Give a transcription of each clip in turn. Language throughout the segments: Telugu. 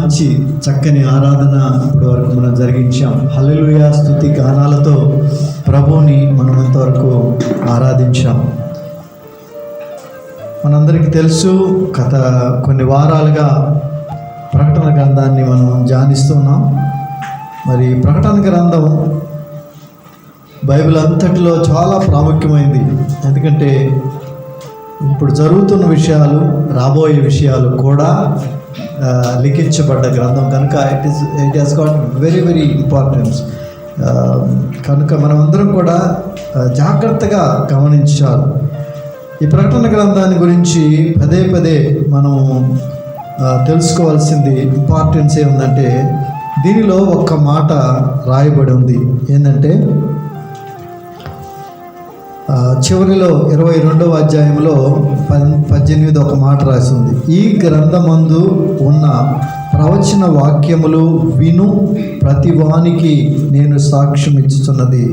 మంచి చక్కని ఆరాధన ఇప్పటి వరకు మనం జరిగించాం. హల్లెలూయా స్తుతి గానాలతో ప్రభువుని మనం ఇంతవరకు ఆరాధించాం. మనందరికీ తెలుసు, గత కొన్ని వారాలుగా ప్రకటన గ్రంథాన్ని మనం ధ్యానిస్తున్నాం. మరి ప్రకటన గ్రంథం బైబిల్ అంతటిలో చాలా ప్రాముఖ్యమైనది. ఎందుకంటే ఇప్పుడు జరుగుతున్న విషయాలు, రాబోయే విషయాలు కూడా లిఖించబడ్డ గ్రంథం కనుక it has got very very importance. కనుక మనమందరం కూడా జాగ్రత్తగా గమనించాలి. ఈ ప్రకటన గ్రంథాన్ని గురించి పదే పదే మనం తెలుసుకోవాల్సింది ఇంపార్టెన్స్ ఏముందంటే, దీనిలో ఒక్క మాట రాయబడి ఉంది. ఏంటంటే చివరిలో 22వ అధ్యాయంలో 18 ఒక మాట రాసి ఉంది. ఈ గ్రంథమందు ఉన్న ప్రవచన వాక్యములు విను ప్రతివానికి నేను సాక్ష్యం ఇచ్చుచున్నది.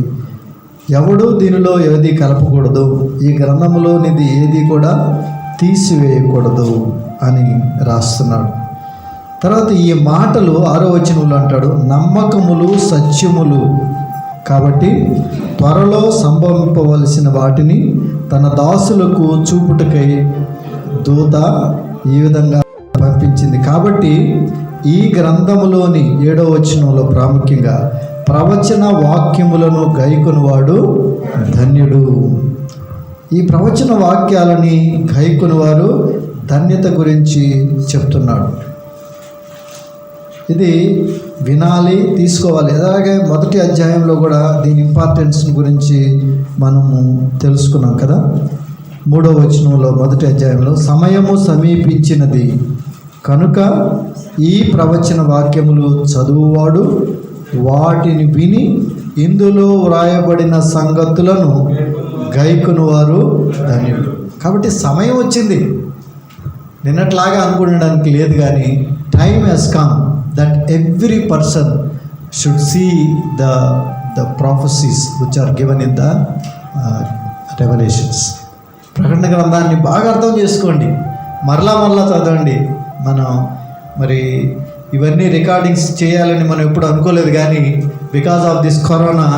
ఎవడు దీనిలో ఏది కలపకూడదు, ఈ గ్రంథములోనిది ఏది కూడా తీసివేయకూడదు అని రాస్తున్నాడు. తర్వాత ఈ మాటలు 6వ వచనంలో అంటాడు, నమ్మకములు సత్యములు కాబట్టి త్వరలో సంభవింపవలసిన వాటిని తన దాసులకు చూపుటకై దూత ఈ విధంగా పంపించింది. కాబట్టి ఈ గ్రంథములోని 7వ వచనంలో ప్రాముఖ్యంగా ప్రవచన వాక్యములను గైకొనువాడు ధన్యుడు. ఈ ప్రవచన వాక్యాలని గైకొనువారు ధన్యత గురించి చెప్తున్నాడు. ఇది వినాలి, తీసుకోవాలి. అలాగే 1వ అధ్యాయంలో కూడా దీని ఇంపార్టెన్స్ గురించి మనము తెలుసుకున్నాం కదా. 3వ వచనంలో 1వ అధ్యాయంలో సమయము సమీపించినది కనుక ఈ ప్రవచన వాక్యములు చదువువాడు వాటిని విని ఇందులో వ్రాయబడిన సంగతులను గైకొను వారు ధన్యుడు. కాబట్టి సమయం వచ్చింది, నిన్నట్లాగా అనుకోవడానికి లేదు, కానీ time has come that every person should see the prophecies which are given in the revelations. ప్రకటన గ్రంథాన్ని బాగా అర్థం చేసుకోండి, మరలా చదవండి. మనం మరి ఇవన్నీ రికార్డింగ్స్ చేయాలని మనం ఎప్పుడు అనుకోలేదు, కానీ because of this corona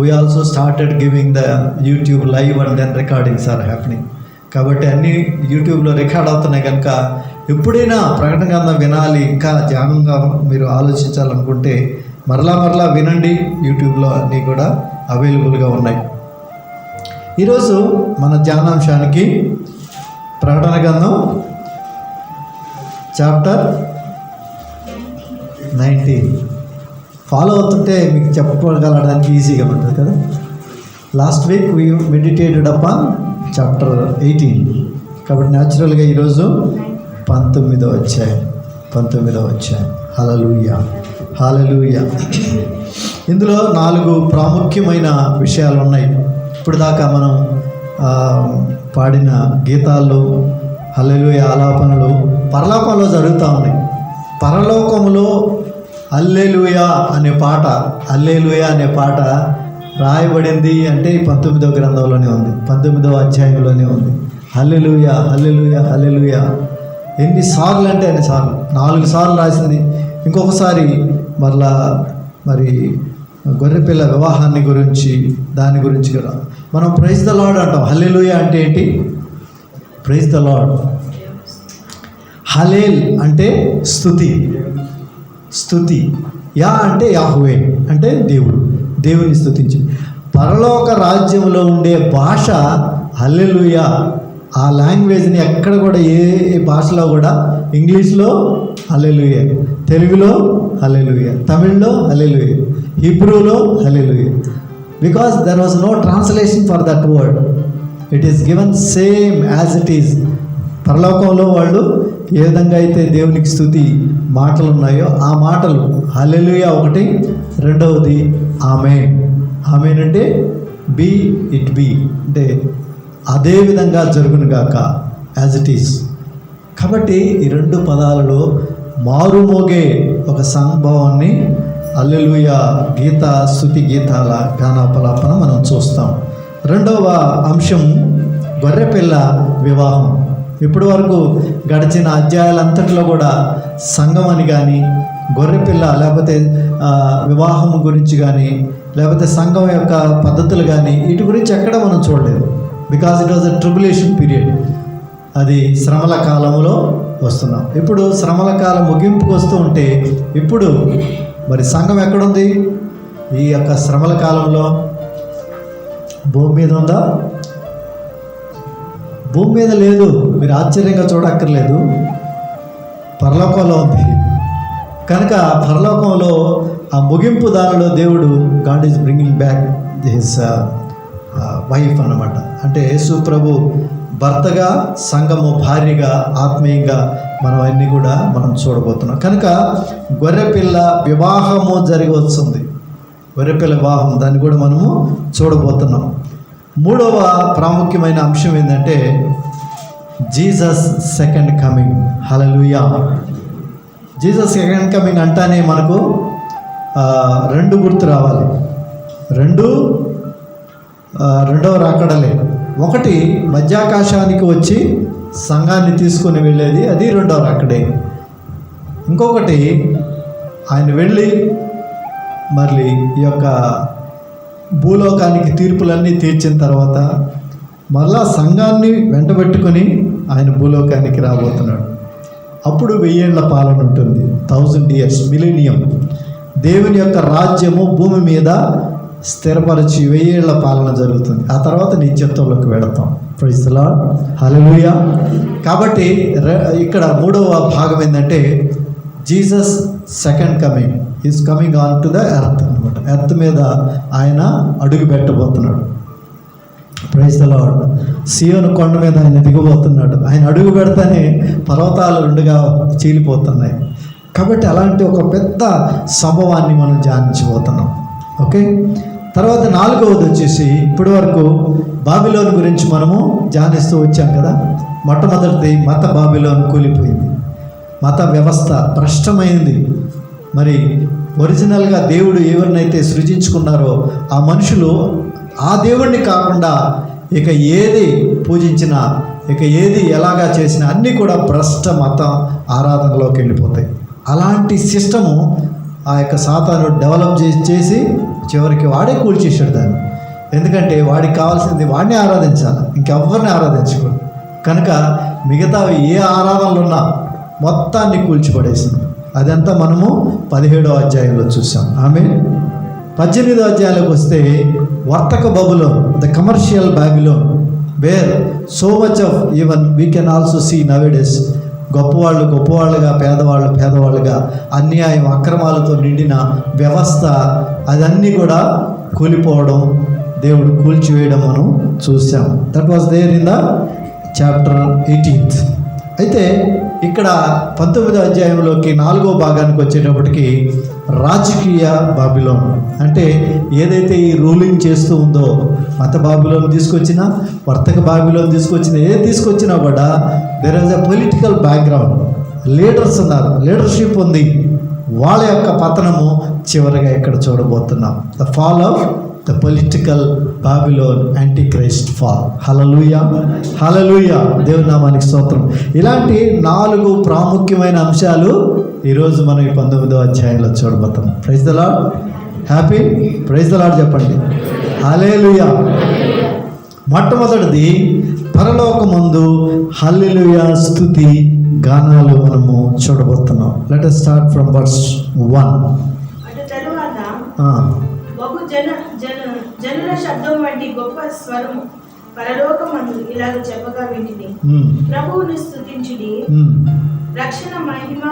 we also started giving the YouTube live and then recordings are happening. కాబట్టి అన్నీ యూట్యూబ్లో రికార్డ్ అవుతున్నాయి. కనుక ఎప్పుడైనా ప్రకటన గ్రంథం వినాలి, ఇంకా ధ్యానంగా మీరు ఆలోచించాలనుకుంటే మరలా వినండి. యూట్యూబ్లో అన్నీ కూడా అవైలబుల్గా ఉన్నాయి. ఈరోజు మన ధ్యానాంశానికి ప్రకటన గ్రంథం చాప్టర్ 19 ఫాలో అవుతుంటే మీకు చెప్పగలడానికి ఈజీగా ఉంటుంది కదా. Last week we meditated upon chapter 18. కాబట్టి న్యాచురల్గా ఈరోజు 19వ అధ్యాయం. హల్లెలూయా హల్లెలూయా. ఇందులో 4 ప్రాముఖ్యమైన విషయాలు ఉన్నాయి. ఇప్పుడు దాకా మనం పాడిన గీతాల్లో హల్లెలూయా ఆలాపనలు పరలోకంలో జరుగుతూ ఉన్నాయి. పరలోకములో హల్లెలూయా అనే పాట రాయబడింది అంటే 19వ గ్రంథంలోనే ఉంది, 19వ అధ్యాయంలోనే ఉంది. హల్లెలూయా హల్లెలూయా హల్లెలూయా ఎన్నిసార్లు అంటే అన్నిసార్లు, 4 సార్లు రాసింది. ఇంకొకసారి మరి గొర్రెపిల్ల వివాహాన్ని గురించి, దాని గురించి కూడా మనం ప్రైజ్ ద లార్డ్ అంటాం. హల్లెలూయా అంటే ఏంటి? Praise the lord. హలేల్ అంటే స్తుతి. యా అంటే యాహువే అంటే దేవుని స్తుతించి. పరలోక రాజ్యంలో ఉండే భాష హల్లెలూయా. ఆ లాంగ్వేజ్ని ఎక్కడ కూడా ఏ భాషలో కూడా, ఇంగ్లీష్లో హల్లెలూయా, తెలుగులో హల్లెలూయా, తమిళ్లో హల్లెలూయా, హిబ్రూలో hallelujah. Because there was no translation for that word. It is given same as it is. పరలోకంలో వాళ్ళు ఏ విధంగా అయితే దేవునికి స్తుతి మాటలు ఉన్నాయో ఆ మాటలు హల్లెలూయా ఒకటి, రెండవది ఆమేన్. ఆమేన్ అంటే బీ ఇట్ బీ, అంటే అదే విధంగా జరుగునుగాక, యాజ్ ఇట్ ఈస్. కాబట్టి ఈ 2 పదాలలో మారుమోగే ఒక సంభవాన్ని హల్లెలూయా స్తుతి గీతాల గానాపలాపన మనం చూస్తాం. 2వ అంశం గొర్రెపిల్ల వివాహం. ఇప్పటి వరకు గడిచిన అధ్యాయాలంతట్లో కూడా సంఘం అని కానీ, గొర్రెపిల్ల లేకపోతే వివాహం గురించి కానీ, లేకపోతే సంఘం యొక్క పద్ధతులు కానీ, వీటి గురించి ఎక్కడ మనం చూడలేదు. Because it was a tribulation period. అది శ్రమల కాలంలో వస్తున్నాం. ఇప్పుడు శ్రమల కాలం ముగింపుకు వస్తూ ఉంటే ఇప్పుడు మరి సంఘం ఎక్కడుంది? ఈ యొక్క శ్రమల కాలంలో భూమి మీద ఉందా? భూమి మీద లేదు. మీరు ఆశ్చర్యంగా చూడక్కర్లేదు, పరలోకంలో ఉంది. కనుక పరలోకంలో ఆ ముగింపు దానిలో దేవుడు God is bringing back his wife అన్నమాట. అంటే యేసు ప్రభు భర్తగా, సంఘము భార్యగా, ఆత్మీయంగా మనం అన్నీ కూడా మనం చూడబోతున్నాం. కనుక గొర్రెపిల్ల వివాహము జరిగి వస్తుంది. గొర్రెపిల్ల వివాహం, దాన్ని కూడా మనము చూడబోతున్నాం. మూడవ ప్రాముఖ్యమైన అంశం ఏంటంటే జీసస్ సెకండ్ కమింగ్. హల్లెలూయా. జీసస్ సెకండ్ కమింగ్ అంటానే మనకు రెండు గుర్తు రావాలి. రెండవ రాకడలే. ఒకటి మధ్యాకాశానికి వచ్చి సంఘాన్ని తీసుకొని వెళ్ళేది, అది రెండవ రాకడే. ఇంకొకటి ఆయన వెళ్ళి మళ్ళీ ఈ యొక్క భూలోకానికి తీర్పులన్నీ తీర్చిన తర్వాత మళ్ళా సంఘాన్ని వెంటబెట్టుకొని ఆయన భూలోకానికి రాబోతున్నాడు. అప్పుడు 1000 ఏళ్ల పాలన ఉంటుంది. 1000 years, మిలీనియం. దేవుని యొక్క రాజ్యము భూమి మీద స్థిరపరిచి 1000 ఏళ్ల పాలన జరుగుతుంది. ఆ తర్వాత నిత్యత్వంలోకి వెళతాం. Praise the Lord. హల్లెలూయా. కాబట్టి ఇక్కడ మూడవ భాగం ఏంటంటే Jesus second coming is coming on to the earth అనమాట. ఎర్త్ మీద ఆయన అడుగు పెట్టబోతున్నాడు. Praise the Lord. సియోను కొండ మీద ఆయన దిగబోతున్నాడు. ఆయన అడుగు పెడితేనే పర్వతాలు రెండుగా చీలిపోతున్నాయి. కాబట్టి అలాంటి ఒక పెద్ద సంభవాన్ని మనం ధ్యానించబోతున్నాం. ఓకే. తర్వాత 4వది వచ్చేసి ఇప్పటి వరకు బాబిలోన్ గురించి మనము ధ్యానిస్తూ వచ్చాం కదా. మొట్టమొదటిది మత బాబిలోన్ కూలిపోయింది. మత వ్యవస్థ భ్రష్టమైంది. మరి ఒరిజినల్గా దేవుడు ఎవరినైతే సృజించుకున్నారో ఆ మనుషులు ఆ దేవుణ్ణి కాకుండా ఇక ఏది పూజించినా, ఇక ఏది ఎలాగా చేసినా అన్నీ కూడా భ్రష్ట మత ఆరాధనలోకి వెళ్ళిపోతాయి. అలాంటి సిస్టము ఆ యొక్క సాతాను డెవలప్ చేసి చివరికి వాడే కూల్చేసాడు దాన్ని. ఎందుకంటే వాడికి కావాల్సింది వాడిని ఆరాధించాలి, ఇంకెవ్వరిని ఆరాధించకూడదు. కనుక మిగతావి ఏ ఆరాధనలు ఉన్నా మొత్తాన్ని కూల్చిపడేసింది. అదంతా మనము 17వ అధ్యాయంలో చూసాం. ఆమె 18వ అధ్యాయంలోకి వస్తే వర్తక బబులోన్, the commercial Babylon, where so much of even we can also see nowadays గొప్పవాళ్ళు గొప్పవాళ్ళుగా, పేదవాళ్ళు పేదవాళ్ళుగా, అన్యాయం అక్రమాలతో నిండిన వ్యవస్థ అదన్నీ కూడా కూలిపోవడం, దేవుడు కూల్చివేయడం మనం చూసాం. That was there in the chapter 18th. అయితే ఇక్కడ 19వ అధ్యాయంలోకి 4వ భాగానికి వచ్చేటప్పటికి రాజకీయ బాబిలోన్, అంటే ఏదైతే ఈ రూలింగ్ చేస్తూ ఉందో, మత బాబిలోన్ తీసుకొచ్చినా, వర్తక బాబిలోన్ తీసుకొచ్చినా, ఏది తీసుకొచ్చినా కూడా there is a political background. Leaders ఉన్నారు, లీడర్షిప్ ఉంది. వాళ్ళ యొక్క పతనము చివరిగా ఇక్కడ చూడబోతున్నాం. The fall of the political Babylon, antichrist fall. Hallelujah, hallelujah. దేవుని నామానికి స్తోత్రం. ఇలాంటి 4 ప్రాముఖ్యమైన అంశాలు ఈరోజు మనం ఈ 19వ అధ్యాయంలో చూడబోతున్నాం. Praise the Lord. Happy praise the Lord చెప్పండి. హల్లెలూయా. మొట్టమొదటిది పరలోకమందు హల్లెలూయా స్తుతి గానాలు మనము చూడబోతున్నాం. Let us start from verse 1. జనుల శబ్దం వంటి గొప్ప స్వరము పరలోకమందు ఇలాగ చెప్పగా వింటిని, ప్రభువుని స్తుతించుడి, రక్షణ మహిమ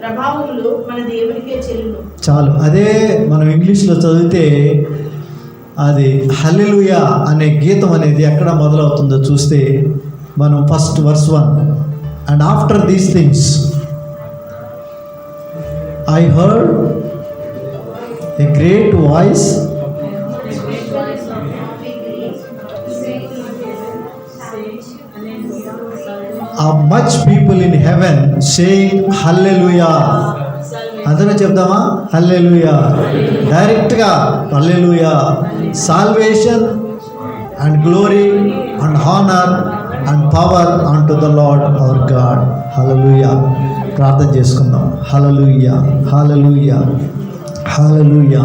ప్రభావములు మన దేవునికే చెల్లును. చాలు. అదే మనం ఇంగ్లీష్లో చదివితే అది హల్లెలూయా అనే గీతం అనేది ఎక్కడ మొదలవుతుందో చూస్తే మనం first verse 1, and after these things I heard a great voice of much people in heaven saying hallelujah. అందరూ చెప్దామా? హల్లెలూయా. డైరెక్ట్గా hallelujah. Salvation and glory and honour and power unto the Lord our God. Hallelujah. ప్రార్థన చేసుకుందాం. హల్లెలూయా, హల్లెలూయా, హల్లెలూయా.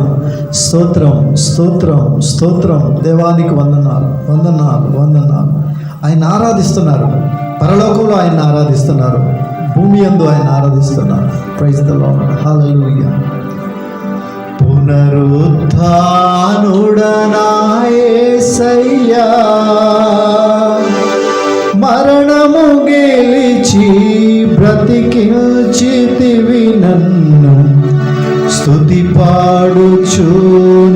స్తోత్రం, స్తోత్రం, స్తోత్రం. దేవానికి వందనాలు, వందనాలు, వందనాలు. ఆయన ఆరాధిస్తున్నారు, పరలోకంలో ఆయన ఆరాధిస్తున్నారు, భూమి యందు ఆయన ఆరాధిస్తున్నారు. Praise the Lord. హల్లెలూయా. పునరుత్థానుడనా యేసయ్యా, మరణము గెలిచి బ్రతికించితివి నన్ను, స్తుతి పాడుచు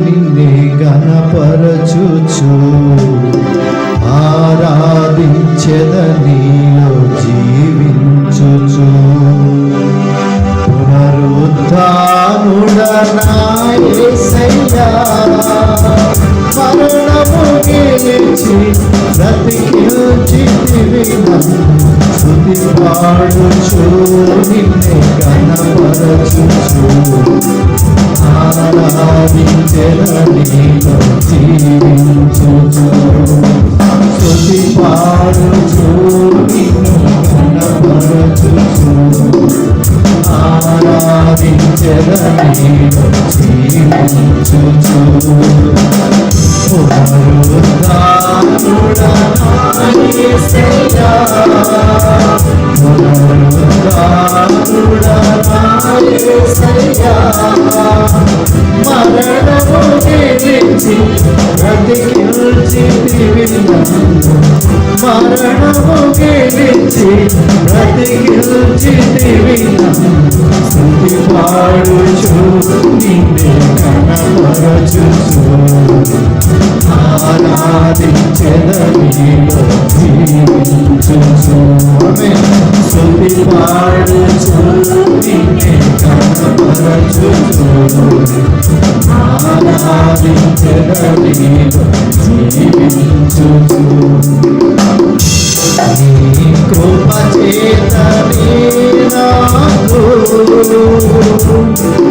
నిన్నే గణపరచుచు ఆరాధించెద నీలో జీవించుచు. పునరుత్థానుడనా యేసయ్యా, మరణము గెలిచి బ్రతికించితివి నన్ను, స్తుతి పాడుచు నిన్నే గణపరచుచు ఆరాధించెద నీలో జీవించుచు. స్తుతి పాడుచు నిన్ను గణపరచుచు ఆరాధించెద నీలో జీవించుచు. పునరుత్థానుడనా యేసయ్యా, పునరుత్థానుడనా యేసయ్యా, మరణము గెలిచి బ్రతికించితివి నన్ను, మరణము గెలిచి బ్రతికించితివి నన్ను, స్తుతి పాడుచు నిన్నే గణపరచుచు ఆరాధించెద నీలో జీవించుచు. స్తుతి పాడుచు నిన్నే గణపరచుచు ఆరాధించెద నీలో జీవించుచు. నీ కృప చేతనే నాకు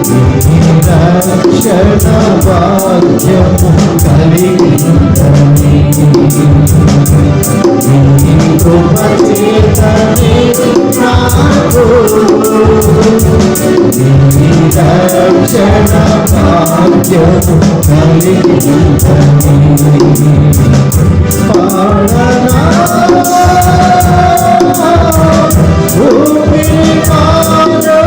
నీ రక్షణ భాగ్యము కలిగిందని, నీ కృప చేతనే నాకు నీ రక్షణ భాగ్యము కలిగిందని. పాడనా భూమి మానో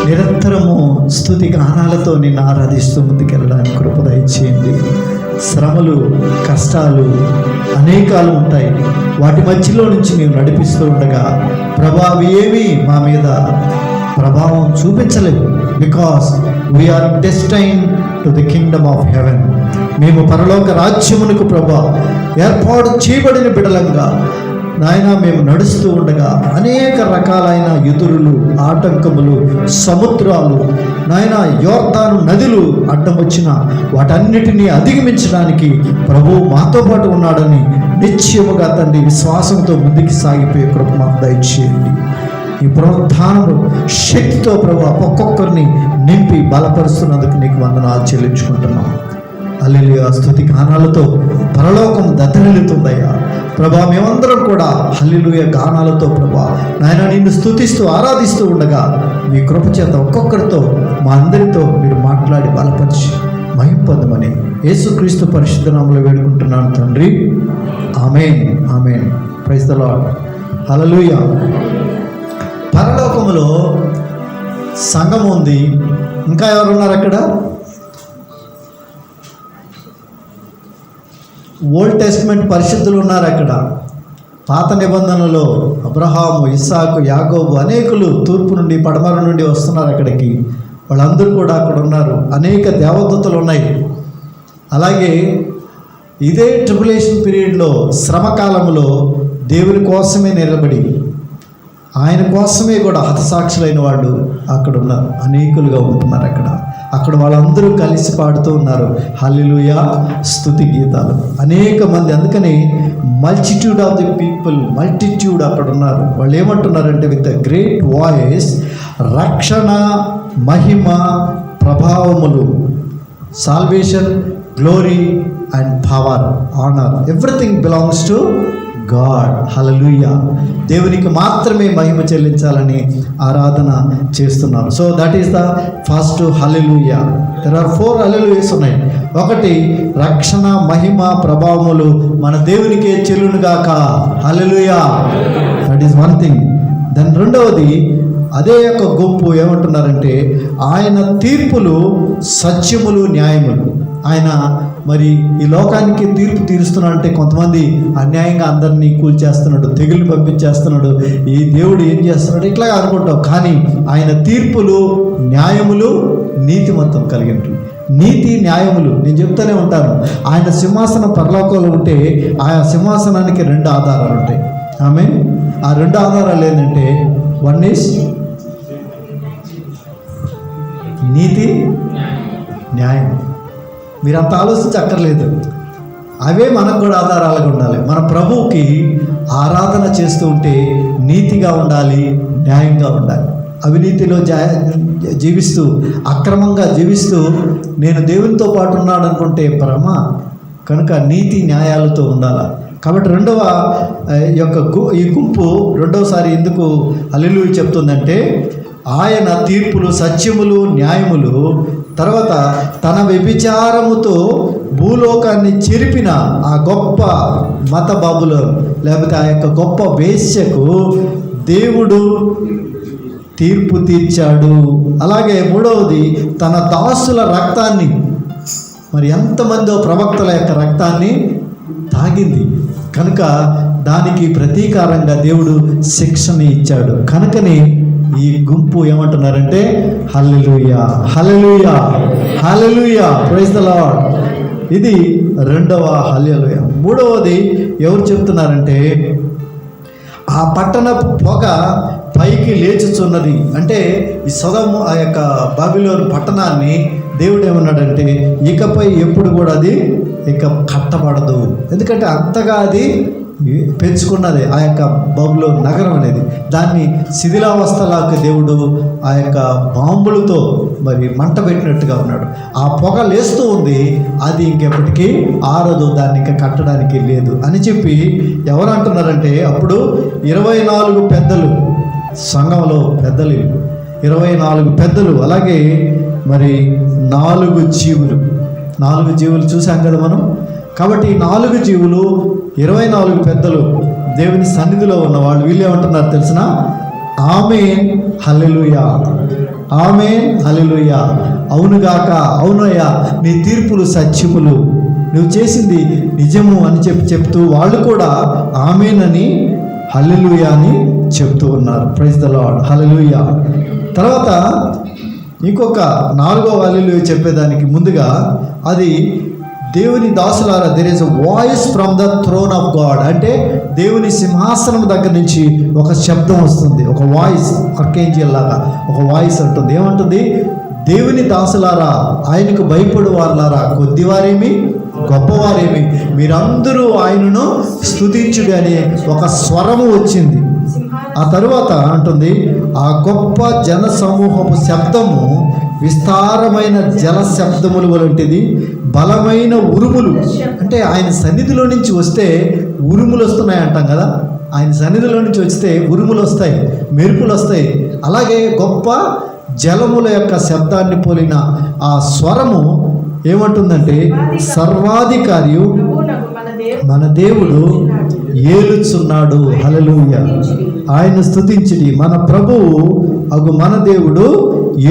నిరంతరము స్తుతి గానాలతో నిన్ను ఆరాధిస్తూ ముందుకెళ్ళడానికి కృప దయచేయండి. శ్రమలు, కష్టాలు అనేకాలు ఉంటాయి. వాటి మధ్యలో నుంచి నీవు నడిపిస్తూ ఉండగా ప్రభా అవి ఏమీ మా మీద ప్రభావం చూపించలేవు. Because we are destine to the kingdom of heaven. మేము పరలోక రాజ్యమునకు ప్రభా ఏర్పాటు చేయబడిన బిడలంగా నాయన మేము నడుస్తూ ఉండగా అనేక రకాలైన ఎదురులు, ఆటంకములు, సముద్రాలు, నాయన యోర్దాను నదులు అడ్డం వచ్చిన వాటన్నిటినీ అధిగమించడానికి ప్రభువు మాతో పాటు ఉన్నాడని నిశ్చయముగా తండ్రి విశ్వాసంతో ముందుకు సాగిపోయే కృప మాకు దయచేయండి. ఈ పునరుద్ధానము శక్తితో ప్రభు ఒక్కొక్కరిని నింపి బలపరుస్తున్నందుకు నీకు వందనాలు చెల్లించుకుంటున్నాం. హల్లెలూయా. స్తుతి గానాలతో పరలోకం దద్దరిల్లుతుందయ్యా ప్రభా. మేమందరం కూడా హల్లెలూయా గానాలతో ప్రభా నాయన నిన్ను స్తుతిస్తూ ఆరాధిస్తూ ఉండగా మీ కృప చేత ఒక్కొక్కరితో మా అందరితో మీరు మాట్లాడి బలపరిచి మహిమ పొందమని యేసుక్రీస్తు పరిశుద్ధ నామములో వేడుకుంటున్నాను తండ్రి. Amen, amen. Praise the Lord. Hallelujah. పరలోకములో సంఘం ఉంది. ఇంకా ఎవరున్నారు అక్కడ? ఓల్డ్ టెస్ట్మెంట్ పరిశుద్ధులు ఉన్నారు అక్కడ. పాత నిబంధనలో అబ్రహాము, ఇస్సాకు, యాకోబు అనేకులు తూర్పు నుండి పడమర నుండి వస్తున్నారు అక్కడికి. వాళ్ళందరూ కూడా అక్కడ ఉన్నారు. అనేక దేవదూతలు ఉన్నాయి. అలాగే ఇదే ట్రిబులేషన్ పీరియడ్లో, శ్రమకాలంలో దేవుని కోసమే నిలబడి ఆయన కోసమే కూడా హతసాక్షులైన వాళ్ళు అక్కడ ఉన్నారు. అనేకులుగా ఉంటున్నారు అక్కడ వాళ్ళందరూ కలిసి పాడుతూ ఉన్నారు హల్లెలూయా స్తుతి గీతాలు. అనేక మంది, అందుకని multitude of the people, multitude అక్కడ ఉన్నారు. వాళ్ళు ఏమంటున్నారంటే విత్ ఎ గ్రేట్ వాయిస్, రక్షణ, మహిమ, ప్రభావములు, salvation, glory and power, honour, everything belongs to God. Hallelujah. దేవునికి మాత్రమే మహిమ చెల్లించాలని ఆరాధన చేస్తున్నారు. So that is the first hallelujah. There are 4 hallelujahs ఉన్నాయి. ఒకటి, రక్షణ, మహిమ, ప్రభావములు మన దేవునికే చెల్లునుగాక. Hallelujah. That is one thing. Then రెండవది, అదే యొక్క గుంపు ఏమంటున్నారంటే ఆయన తీర్పులు సత్యములు, న్యాయములు. ఆయన మరి ఈ లోకానికి తీర్పు తీరుస్తున్నాడంటే కొంతమంది అన్యాయంగా అందరినీ కూల్చేస్తున్నాడు, తెగులు పంపించేస్తున్నాడు, ఈ దేవుడు ఏం చేస్తున్నాడు ఇట్లా అనుకుంటాం. కానీ ఆయన తీర్పులు, న్యాయములు, నీతిమంతం కలిగినవి. నీతి, న్యాయములు నేను చెప్తూనే ఉంటాను. ఆయన సింహాసనం పరలోకంలో ఉంటే ఆ సింహాసనానికి 2 ఆధారాలు ఉంటాయి. ఆ 2 ఆధారాలు ఏంటంటే, వన్ ఈజ్ నీతి, న్యాయం. మీరంత ఆలోచించక్కర్లేదు. అవే మనకు కూడా ఆధారాలుగా ఉండాలి. మన ప్రభువుకి ఆరాధన చేస్తూ ఉంటే నీతిగా ఉండాలి, న్యాయంగా ఉండాలి. అవినీతిలో జీవిస్తూ, అక్రమంగా జీవిస్తూ నేను దేవునితో పాటు ఉన్నాడు అనుకుంటే భ్రమ. కనుక నీతి న్యాయాలతో ఉండాలి. కాబట్టి ఈ గుంపు రెండవసారి ఎందుకు హల్లెలూయా చెప్తుందంటే, ఆయన తీర్పులు సత్యములు, న్యాయములు. తర్వాత తన వ్యభిచారముతో భూలోకాన్ని చెరిపిన ఆ గొప్ప మత బాబులు, లేకపోతే ఆ యొక్క గొప్ప వేశ్యకు దేవుడు తీర్పు తీర్చాడు. అలాగే మూడవది, తన దాసుల రక్తాన్ని, మరి ఎంతమందో ప్రవక్తల యొక్క రక్తాన్ని తాగింది కనుక దానికి ప్రతీకారంగా దేవుడు శిక్షని ఇచ్చాడు. కనుకనే ఈ గుంపు ఏమంటున్నారంటే హల్లెలూయా, హల్లెలూయా, హల్లెలూయా, ప్రైజ్ ద లార్డ్. ఇది రెండవ హల్లెలూయా. మూడవది ఎవరు చెప్తున్నారంటే, ఆ పట్టణపు పొగ పైకి లేచుచున్నది. అంటే ఈ సొదొమ, ఆ యొక్క బాబిలోను పట్టణాన్ని దేవుడు ఏమన్నాడంటే, ఇకపై ఎప్పుడు కూడా అది ఇక కట్టబడదు. ఎందుకంటే అంతగా అది పెంచుకున్నది ఆ యొక్క బబులోను నగరం అనేది. దాన్ని శిథిలావస్థలాగా దేవుడు ఆ యొక్క బాంబులతో మరి మంట పెట్టినట్టుగా ఉన్నాడు. ఆ పొగ లేస్తూ ఉంది, అది ఇంకెప్పటికీ ఆరదు, దాన్ని ఇంకా కట్టడానికి లేదు అని చెప్పి ఎవరు అంటున్నారంటే, అప్పుడు 24 పెద్దలు, సంఘంలో పెద్దలు 24 పెద్దలు, అలాగే మరి 4 జీవులు చూసాం కదా మనం. కాబట్టి 4 జీవులు, 24 పెద్దలు దేవుని సన్నిధిలో ఉన్నవాళ్ళు, వీళ్ళు ఏమంటున్నారు తెలిసిన? ఆమేన్ హల్లెలూయా, ఆమేన్ హల్లెలూయా. అవునుగాక, అవునయ్యా, నీ తీర్పులు సత్యములు, నువ్వు చేసింది నిజము అని చెప్తూ వాళ్ళు కూడా ఆమేనని హల్లెలూయా అని చెప్తూ ఉన్నారు. Praise the Lord, hallelujah. తర్వాత ఇంకొక 4వ హల్లెలూయా చెప్పేదానికి ముందుగా అది దేవుని దాసులారా, there is a voice from the throne of God. అంటే దేవుని సింహాసనం దగ్గర నుంచి ఒక శబ్దం వస్తుంది, ఒక వాయిస్, ఆర్కేంజియల్ లాగా ఒక వాయిస్ అంటుంది. ఏమంటుంది? దేవుని దాసులారా, ఆయనకు భయపడు వారులారా, కొద్దివారేమి గొప్పవారేమి, మీరందరూ ఆయనను స్తుతించుడి అనే ఒక స్వరము వచ్చింది. ఆ తరువాత అంటుంది, ఆ గొప్ప జన సమూహపు శబ్దము విస్తారమైన జల శబ్దములు వంటిది, బలమైన ఉరుములు. అంటే ఆయన సన్నిధిలో నుంచి వస్తే ఉరుములు వస్తున్నాయి అంటాం కదా, ఆయన సన్నిధిలో నుంచి వస్తే ఉరుములు వస్తాయి, మెరుపులు వస్తాయి. అలాగే గొప్ప జలముల యొక్క శబ్దాన్ని పోలిన ఆ స్వరము ఏమంటుందంటే, సర్వాధికారియు మన దేవుడు ఏలుచున్నాడు, హల్లెలూయా, ఆయన స్తుతించుడి, మన ప్రభువు అగు మన దేవుడు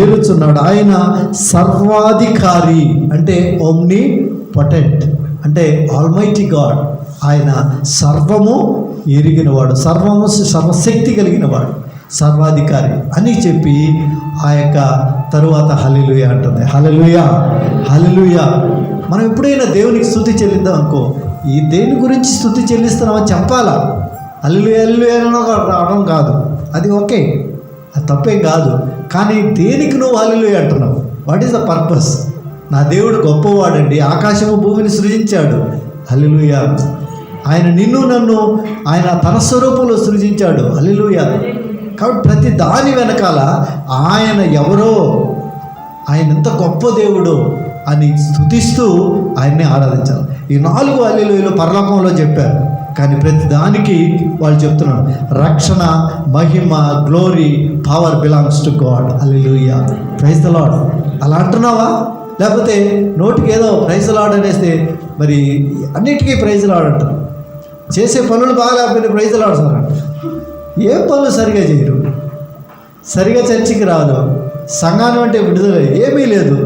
ఏలుచున్నాడు. ఆయన సర్వాధికారి అంటే ఓమ్ని పొటెంట్, అంటే ఆల్మైటీ గాడ్. ఆయన సర్వము ఎరిగినవాడు, సర్వశక్తి కలిగినవాడు, సర్వాధికారి అని చెప్పి ఆ యొక్క తరువాత హల్లెలూయా అంటుంది. హల్లెలూయా, హల్లెలూయా. మనం ఎప్పుడైనా దేవునికి స్తుతి చెల్లిద్దాం అనుకో, ఈ దేని గురించి స్తుతి చెల్లిస్తున్నామని చెప్పాలా. హల్లెలూయా హల్లెలూయా రావడం కాదు, అది ఓకే, అది తప్పేం కాదు. కానీ దేనికి నువ్వు హల్లెలూయా అంటున్నావు? What is the purpose? నా దేవుడు గొప్పవాడండి, ఆకాశము భూమిని సృజించాడు, హల్లెలూయా. ఆయన నిన్ను నన్ను ఆయన తన స్వరూపంలో సృజించాడు, హల్లెలూయా. కాబట్టి ప్రతి దాని వెనకాల ఆయన ఎవరో, ఆయన ఎంత గొప్ప దేవుడో అని స్తుతిస్తూ ఆయన్ని ఆరాధించాలి. ఈ 4 హల్లెలూయాలు పరలోకంలో చెప్పారు, కానీ ప్రతి దానికి వాళ్ళు చెప్తున్నారు రక్షణ, మహిమ, glory, power belongs to God, hallelujah, praise the Lord. అలా అంటున్నావా? లేకపోతే నోటికి ఏదో ప్రైజ్ ద లార్డ్ అనేస్తే మరి అన్నిటికీ ప్రైజ్ ద లార్డ్ అంటారు. చేసే పనులు బాగా లేకపోతే ప్రైజ్ ద లార్డ్ సార్ అంటారు. ఏ పనులు సరిగా చేయరు, సరిగా చర్చికి రాదు, సంఘాన్ని అంటే విడుదల ఏమీ లేదు,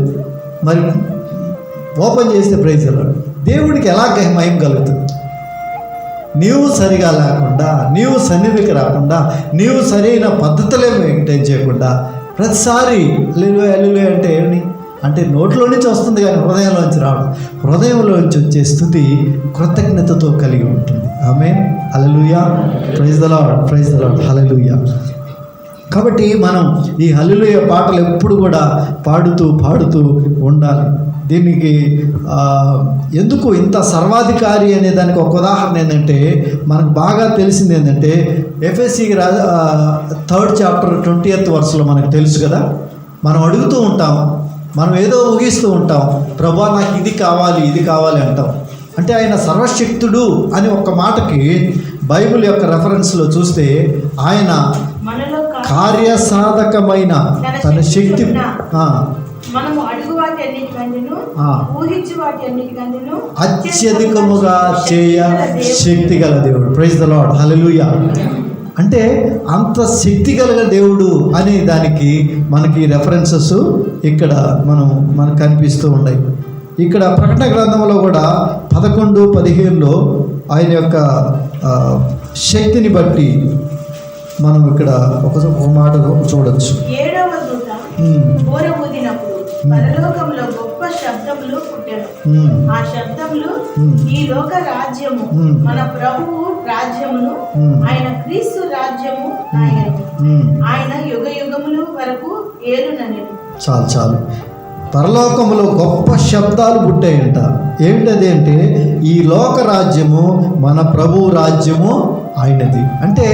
మరి ఓపెన్ చేస్తే ప్రైజ్ ద లార్డ్. దేవుడికి ఎలా మహిమ కలుగుతుంది? నీవు సరిగా లేకుండా, నీవు సన్నిధికి రాకుండా, నీవు సరైన పద్ధతులే మెయింటైన్ చేయకుండా ప్రతిసారి హల్లెలూయా హల్లెలూయా అంటే ఏమి అంటే నోట్లో నుంచి వస్తుంది కానీ హృదయంలోంచి రావడం. హృదయంలోంచి వచ్చే స్థుతి కృతజ్ఞతతో కలిగి ఉంటుంది. Amen, hallelujah, praise the Lord, praise the Lord, hallelujah. కాబట్టి మనం ఈ హల్లెలూయా పాటలు ఎప్పుడు కూడా పాడుతూ ఉండాలి. దీనికి ఎందుకు ఇంత సర్వాధికారి అనే దానికి ఒక ఉదాహరణ ఏంటంటే, మనకు బాగా తెలిసింది ఏంటంటే ఎఫెసీకి 3rd chapter 20th verse మనకు తెలుసు కదా. మనం అడుగుతూ ఉంటాం, మనం ఏదో ఊగిస్తూ ఉంటాం, ప్రభువా నాకు ఇది కావాలి అంటాం. అంటే ఆయన సర్వశక్తుడు అని ఒక మాటకి బైబిల్ యొక్క రెఫరెన్స్లో చూస్తే ఆయన కార్యసాధకమైన తన శక్తి, మనము అడుగు వాటి అన్నిటికంటేను ఊహించు వాటి అన్నిటికంటేను అత్యధికముగా చేయ శక్తి గల దేవుడు, ప్రైజ్ ద లార్డ్, హల్లెలూయా. అంటే అంత శక్తి కలిగిన దేవుడు అనే దానికి మనకి రెఫరెన్సెస్ ఇక్కడ మనకు కనిపిస్తూ ఉన్నాయి. ఇక్కడ ప్రకటన గ్రంథంలో కూడా 11:15 ఆయన యొక్క శక్తిని బట్టి మనం ఇక్కడ ఒక మాట చూడొచ్చు. 7వ దూత బోర ఊదినప్పుడు పరలోకంలో గొప్ప శబ్దములు పుట్టెను. ఆ శబ్దములు ఈ లోక రాజ్యము మన ప్రభువు రాజ్యమును, ఆయన క్రీస్తు రాజ్యము ఆయన యుగ యుగములు వరకు ఏలుననెను. చాలు. పరలోకములో గొప్ప శబ్దాలు పుట్టాయంట. ఏమిటది అంటే ఈ లోక రాజ్యము మన ప్రభు రాజ్యము ఆయనది. అంటే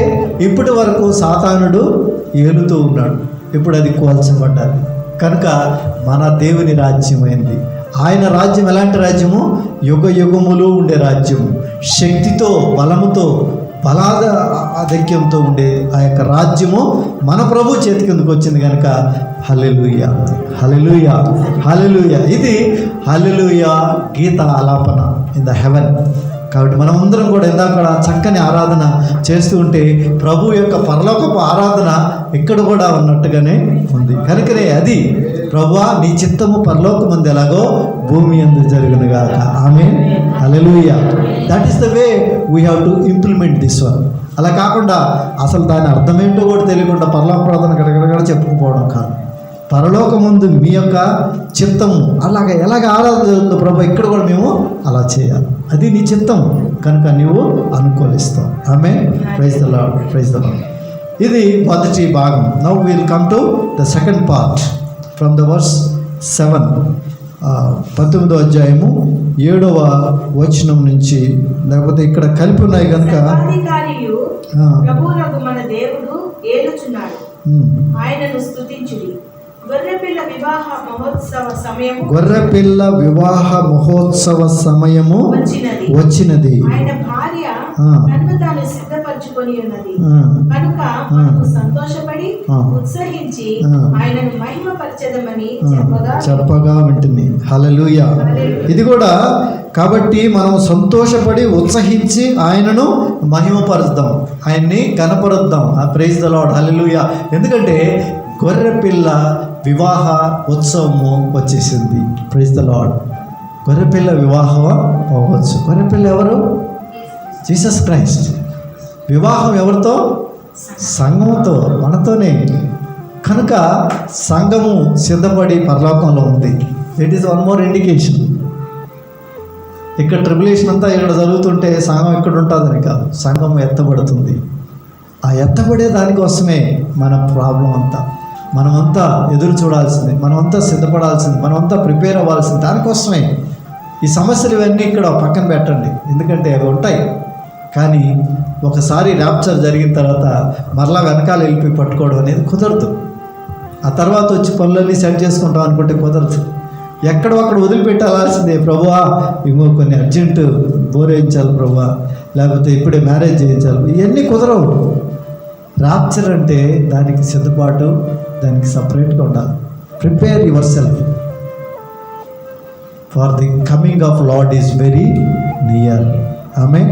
ఇప్పటి వరకు సాతానుడు ఏలుతూ ఉన్నాడు, ఇప్పుడు అది కోల్చబడ్డాది కనుక మన దేవుని రాజ్యమైంది. ఆయన రాజ్యం ఎలాంటి రాజ్యము? యుగ యుగములు ఉండే రాజ్యము, శక్తితో, బలముతో, ఆధిక్యంతో ఉండే ఆ యొక్క రాజ్యము మన ప్రభు చేతి కిందకు వచ్చింది కనుక హల్లెలూయా, హల్లెలూయా, హల్లెలూయా. ఇది హల్లెలూయా గీత ఆలాపన ఇన్ ద హెవెన్. కాబట్టి మనం అందరం కూడా ఇందాక చక్కని ఆరాధన చేస్తూ ఉంటే ప్రభు యొక్క పరలోకపు ఆరాధన ఇక్కడ కూడా ఉన్నట్టుగానే ఉంది. కనుకనే అది ప్రభువా నీ చిత్తము పరలోకమందు ఎలాగో భూమి యందు జరుగును గాక. Amen, hallelujah. That is the way we have to implement this one. అలా కాకుండా అసలు దాని అర్థం ఏంటో కూడా తెలియకుండా పరలోక ప్రార్థన గడగడగడ చెప్పుకుపోవడం కాదు. పరలోకమందు మీ యొక్క చిత్తము ఎలాగ ఆరాధన జరుగుతుందో ప్రభు ఇక్కడ కూడా మేము అలా చేయాలి. అది నీ చిత్తం కనుక నీవు అనుకూలిస్తావు. Amen, praise the Lord, praise the Lord. ఇది మొదటి భాగం. Now will come to the second part from the verse 7, 19వ అధ్యాయము 7వ వచనం నుంచి, లేకపోతే ఇక్కడ కలిపి ఉన్నాయి కనుక సర్వాధికారియు ప్రభువునకు మన దేవుడు ఏలుచున్నాడు, ఆయనను స్తుతించుడి. గొర్రెపిల్ల వివాహ మహోత్సవ సమయము వచ్చినది. ఆయన భార్య తనను తాను సిద్ధపరచుకొని ఉన్నది కనుక మనము సంతోషపడి ఉత్సహించి ఆయనను మహిమపరచెదమని చెప్పగా ఉంటుంది. హల్లెలూయా. ఇది కూడా కాబట్టి మనం సంతోషపడి ఉత్సహించి ఆయనను మహిమపరుద్దాం, ఆయన్ని కనపరుద్దాం. Praise the Lord, hallelujah. ఎందుకంటే గొర్రెపిల్ల వివాహ ఉత్సవము వచ్చేసింది. Praise the Lord. గొర్రెపిల్ల వివాహం అవ్వచ్చు. గొర్రెపిల్ల ఎవరు? Jesus Christ. వివాహం ఎవరితో? సంఘముతో, మనతోనే. కనుక సంఘము సిద్ధపడి పరలోకంలో ఉంది. It is one more indication. ఇక్కడ ట్రిబులేషన్ అంతా ఇక్కడ జరుగుతుంటే సంఘం ఎక్కడ ఉంటుందని కాదు, సంఘం ఎత్తబడుతుంది. ఆ ఎత్తబడే దానికోసమే మన ప్రాబ్లం అంతా. మనమంతా ఎదురు చూడాల్సింది, మనమంతా సిద్ధపడాల్సింది, మనమంతా ప్రిపేర్ అవ్వాల్సింది దానికోసమే. ఈ సమస్యలు ఇవన్నీ ఇక్కడ పక్కన పెట్టండి, ఎందుకంటే అవి ఉంటాయి. కానీ ఒకసారి ర్యాప్చర్ జరిగిన తర్వాత మరలా వెనకాల వెళ్ళిపోయి పట్టుకోవడం అనేది కుదరదు. ఆ తర్వాత వచ్చి పనులన్నీ సెట్ చేసుకుంటాం అనుకుంటే కుదరదు. ఎక్కడో అక్కడ వదిలిపెట్టాల్సిందే. ప్రభువా ఇంకో కొన్ని అర్జెంటు బోర్ వేయించాలి ప్రభువా, లేకపోతే ఇప్పుడే మ్యారేజ్ చేయించాలి, ఇవన్నీ కుదరవు. ర్యాప్చర్ అంటే దానికి సిద్ధపాటు, దానికి సపరేట్గా ఉండాలి. Prepare yourself for the coming of Lord is very near. Amen,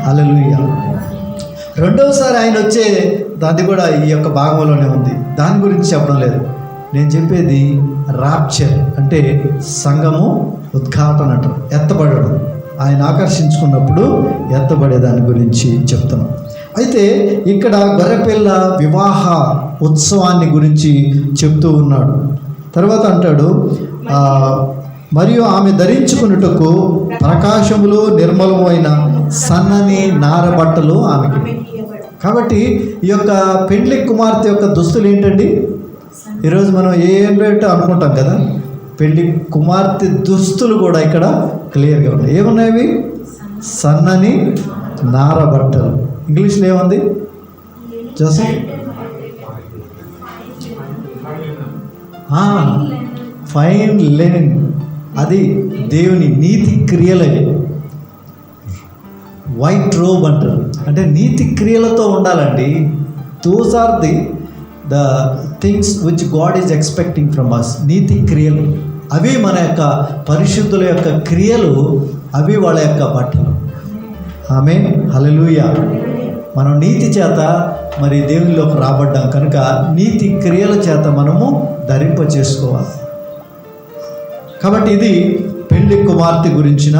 hallelujah. రెండవసారి ఆయన వచ్చే దాన్ని కూడా ఈ యొక్క భాగంలోనే ఉంది. దాని గురించి చెప్పడం లేదు. నేను చెప్పేది ర్యాప్చర్ అంటే సంఘము ఉద్ఘాటన అంటారు, ఎత్తబడడం. ఆయన ఆకర్షించుకున్నప్పుడు ఎత్తబడే దాని గురించి చెప్తున్నాం. అయితే ఇక్కడ గొర్రెపిల్ల వివాహ ఉత్సవాన్ని గురించి చెప్తూ ఉన్నాడు. తర్వాత అంటాడు, మరియు ఆమె ధరించుకున్నట్టుకు ప్రకాశములు నిర్మలమైన సన్నని నారబట్టలు ఆమెకి. కాబట్టి ఈ యొక్క పెండ్లి కుమార్తె యొక్క దుస్తులు ఏంటండి? ఈరోజు మనం ఏం పెట్టు అనుకుంటాం కదా, పెళ్లి కుమార్తె దుస్తులు కూడా ఇక్కడ క్లియర్గా ఉన్నాయి. ఏమున్నాయి? సన్నని నారబట్టలు. ఇంగ్లీష్లో ఏముంది జోసెఫ్? Fine Lenin. అది దేవుని నీతి క్రియలవి. వైట్ రోబ్ అంటారు, అంటే నీతి క్రియలతో ఉండాలండి. Those are the things which God is expecting from us. నీతి క్రియలు అవి మన యొక్క పరిశుద్ధుల యొక్క క్రియలు, అవి వాళ్ళ యొక్క బట్టలు. ఆమేన్, హల్లెలూయా. మనం నీతి చేత మరి దేవునిలోకి రాబడ్డాం కనుక నీతి క్రియల చేత మనము ధరింప చేసుకోవాలి. కాబట్టి ఇది పెళ్లి కుమార్తె గురించిన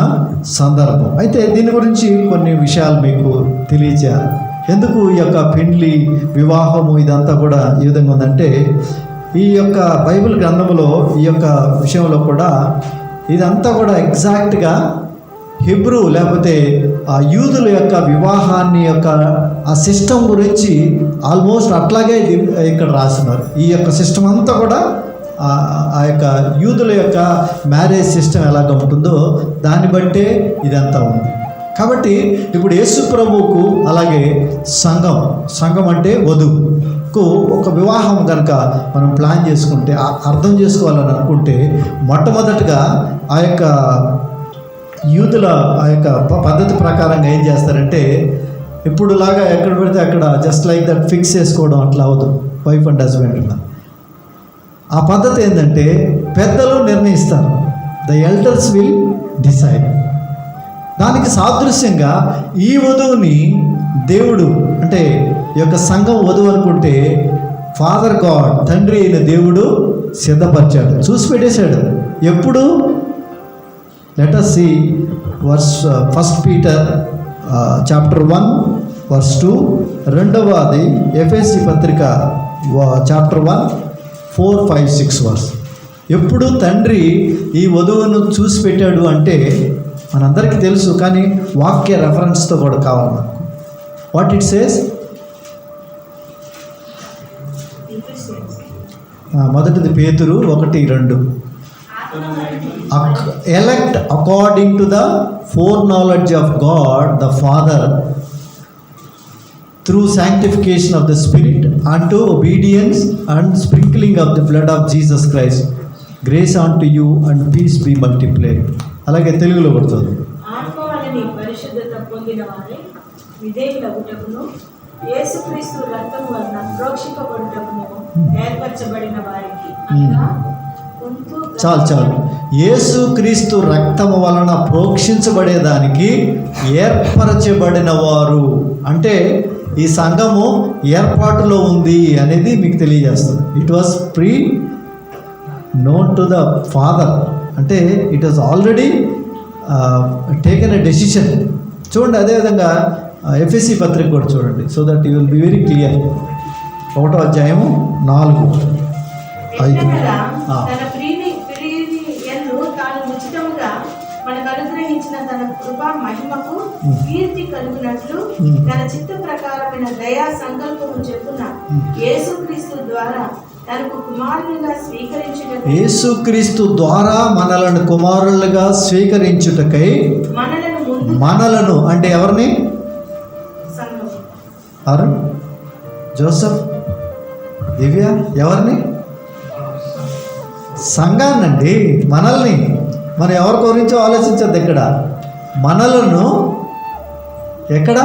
సందర్భం. అయితే దీని గురించి కొన్ని విషయాలు మీకు తెలియజేయాలి. ఎందుకు ఈ యొక్క పెళ్లి వివాహము ఇదంతా కూడా ఈ విధంగా ఉందంటే, ఈ యొక్క బైబిల్ గ్రంథంలో ఈ యొక్క విషయంలో కూడా ఇదంతా కూడా ఎగ్జాక్ట్గా హిబ్రూ లేకపోతే ఆ యూదుల యొక్క వివాహాన్ని యొక్క ఆ సిస్టమ్ గురించి ఆల్మోస్ట్ అట్లాగే ఇక్కడ రాస్తున్నారు. ఈ యొక్క సిస్టమ్ అంతా కూడా ఆ యొక్క యూదుల యొక్క మ్యారేజ్ సిస్టమ్ ఎలాగ ఉంటుందో దాన్ని బట్టే ఇదంతా ఉంది. కాబట్టి ఇప్పుడు యేసు ప్రభువుకు అలాగే సంఘం అంటే వధువుకు ఒక వివాహం కనుక మనం ప్లాన్ చేసుకుంటే, అర్థం చేసుకోవాలని అనుకుంటే, మొట్టమొదటిగా ఆ యొక్క యూదుల ఆ యొక్క పద్ధతి ప్రకారంగా ఏం చేస్తారంటే, ఇప్పుడులాగా ఎక్కడ పెడితే అక్కడ జస్ట్ లైక్ దట్ ఫిక్స్ చేసుకోవడం అట్లా అవదు. వైఫ్ అండ్ హస్బెండ్ అలా. ఆ పద్ధతి ఏంటంటే పెద్దలు నిర్ణయిస్తారు. The elders will decide. దానికి సాదృశ్యంగా ఈ వధువుని దేవుడు, అంటే ఈ యొక్క సంఘం వధువు అనుకుంటే ఫాదర్ గాడ్, తండ్రి అయిన దేవుడు సిద్ధపరిచాడు, చూసి పెట్టేశాడు. ఎప్పుడు? Let us see verse 1 Peter chapter 1 verse 2, రెండవది ఎఫెసీ పత్రిక చాప్టర్ 1 4, 5, 6 వర్స్. ఎప్పుడు తండ్రి ఈ వధువును చూసి పెట్టాడు అంటే మనందరికీ తెలుసు, కానీ వాక్య రెఫరెన్స్తో కూడా కావాలి మనకు. What it says? మొదటిది పేతురు 1:2, elect according to the foreknowledge of God the Father through sanctification of the Spirit unto obedience and sprinkling of the blood of Jesus Christ, grace unto you and peace be multiplied. అలాగే తెలుగులో పడుతుంది, ఆత్మ వలన పరిశుద్ధత పొందిన వారే విధేయులగుటకును యేసుక్రీస్తు రక్తం వలన ప్రోక్షింపబడుటకును ఏర్పరచబడిన వారికి. అనగా చాలు యేసుక్రీస్తు రక్తము వలన ప్రోక్షించబడేదానికి ఏర్పరచబడిన వారు అంటే ఈ సంఘము ఏర్పాటులో ఉంది అనేది మీకు తెలియజేస్తుంది. It was pre known to the Father, అంటే it was already taken a decision. చూడండి, అదేవిధంగా ఎఫ్ఎస్సి పత్రిక కూడా చూడండి, so that you will be very clear. 1వ అధ్యాయము 4, 5. తన ప్రియను తాను ఉచితముగా మనకు అనుగ్రహించిన తన కృపా మహిమకు కీర్తి కలుగునట్లు తన చిత్త ప్రకారమైన దయా సంకల్పము చెప్పున యేసుక్రీస్తు ద్వారా తనకు కుమారులుగా స్వీకరించుటకై, యేసుక్రీస్తు ద్వారా మనలను కుమారులుగా స్వీకరించుటకై మనలను అంటే ఎవరిని? అరుణ్, జోసఫ్, దివ్య, ఎవరిని? సంఘాన్నండి, మనల్ని. మనం ఎవరి గురించో ఆలోచించద్దు ఇక్కడ. మనలను ఎక్కడ?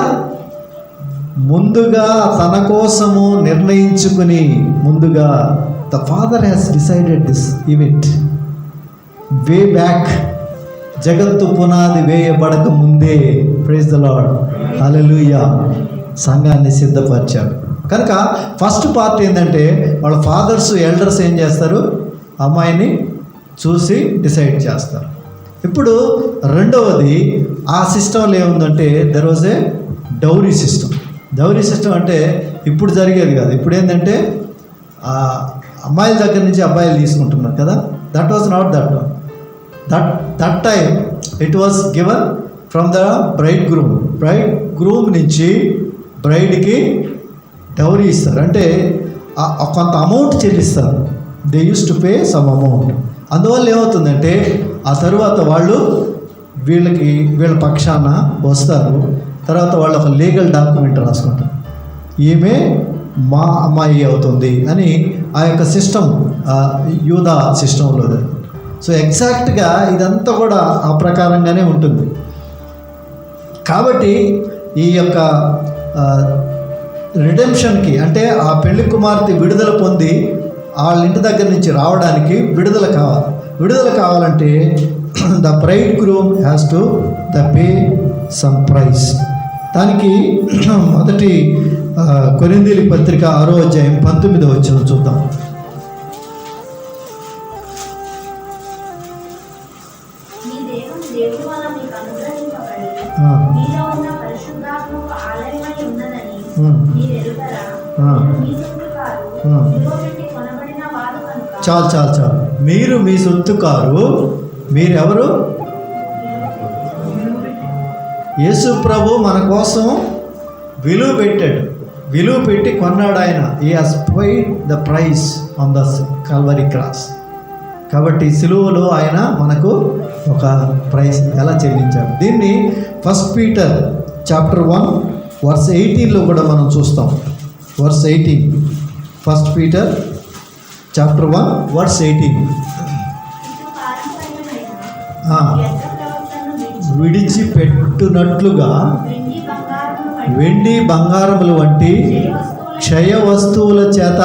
ముందుగా తన కోసము నిర్ణయించుకుని, ముందుగా the father has decided this event way back, జగత్తు పునాది వేయబడక ముందే. ప్రైజ్ ద లార్డ్, హల్లెలూయా. సంఘాన్ని సిద్ధపరిచాడు. కనుక ఫస్ట్ పార్ట్ ఏంటంటే వాళ్ళ ఫాదర్స్, ఎల్డర్స్ ఏం చేస్తారు? అమ్మాయిని చూసి డిసైడ్ చేస్తారు. ఇప్పుడు రెండవది, ఆ సిస్టంలో ఏముందంటే there was a dowry system. Dowry system అంటే ఇప్పుడు జరిగేది కాదు. ఇప్పుడు ఏంటంటే అమ్మాయిల దగ్గర నుంచి అబ్బాయిలు తీసుకుంటున్నారు కదా. That was not that one. That time it was given from the bride groom నుంచి బ్రైడ్కి డౌరీ ఇస్తారు. అంటే కొంత అమౌంట్ చెల్లిస్తారు. They use to pay some amount. అందువల్ల ఏమవుతుందంటే ఆ తరువాత వాళ్ళు వీళ్ళ పక్షాన వస్తారు. తర్వాత వాళ్ళు ఒక లీగల్ డాక్యుమెంట్ రాసుకుంటారు, ఈమె మా అమ్మాయి అవుతుంది అని. ఆ యొక్క సిస్టమ్ యూదా సిస్టంలో. సో ఎగ్జాక్ట్గా ఇదంతా కూడా ఆ ప్రకారంగానే ఉంటుంది. కాబట్టి ఈ యొక్క రిడెంప్షన్కి అంటే ఆ పెళ్లి కుమార్తె విడుదల పొంది వాళ్ళ ఇంటి దగ్గర నుంచి రావడానికి విడుదల కావాలి. విడుదల కావాలంటే the bride groom has to pay some price. దానికి మొదటి కొరింథీయుల పత్రిక 6వ అధ్యాయం 19వ వచనం చూద్దాం. చాలు. మీరు మీ సొత్తు కారు. మీరెవరు? యేసు ప్రభు మన కోసం విలువ పెట్టాడు, విలువ పెట్టి కొన్నాడు ఆయన. హి has paid the price on the Calvary cross. కాబట్టి సిలువలో ఆయన మనకు ఒక ప్రైస్ ఎలా చెల్లించాడు. దీన్ని 1 పీటర్ చాప్టర్ 1 వర్స్ 18లో కూడా మనం చూస్తాం. Verse 18, 1 Peter chapter 1 verse 18. విడిచిపెట్టునట్లుగా వెండి బంగారములు వంటి క్షయ వస్తువుల చేత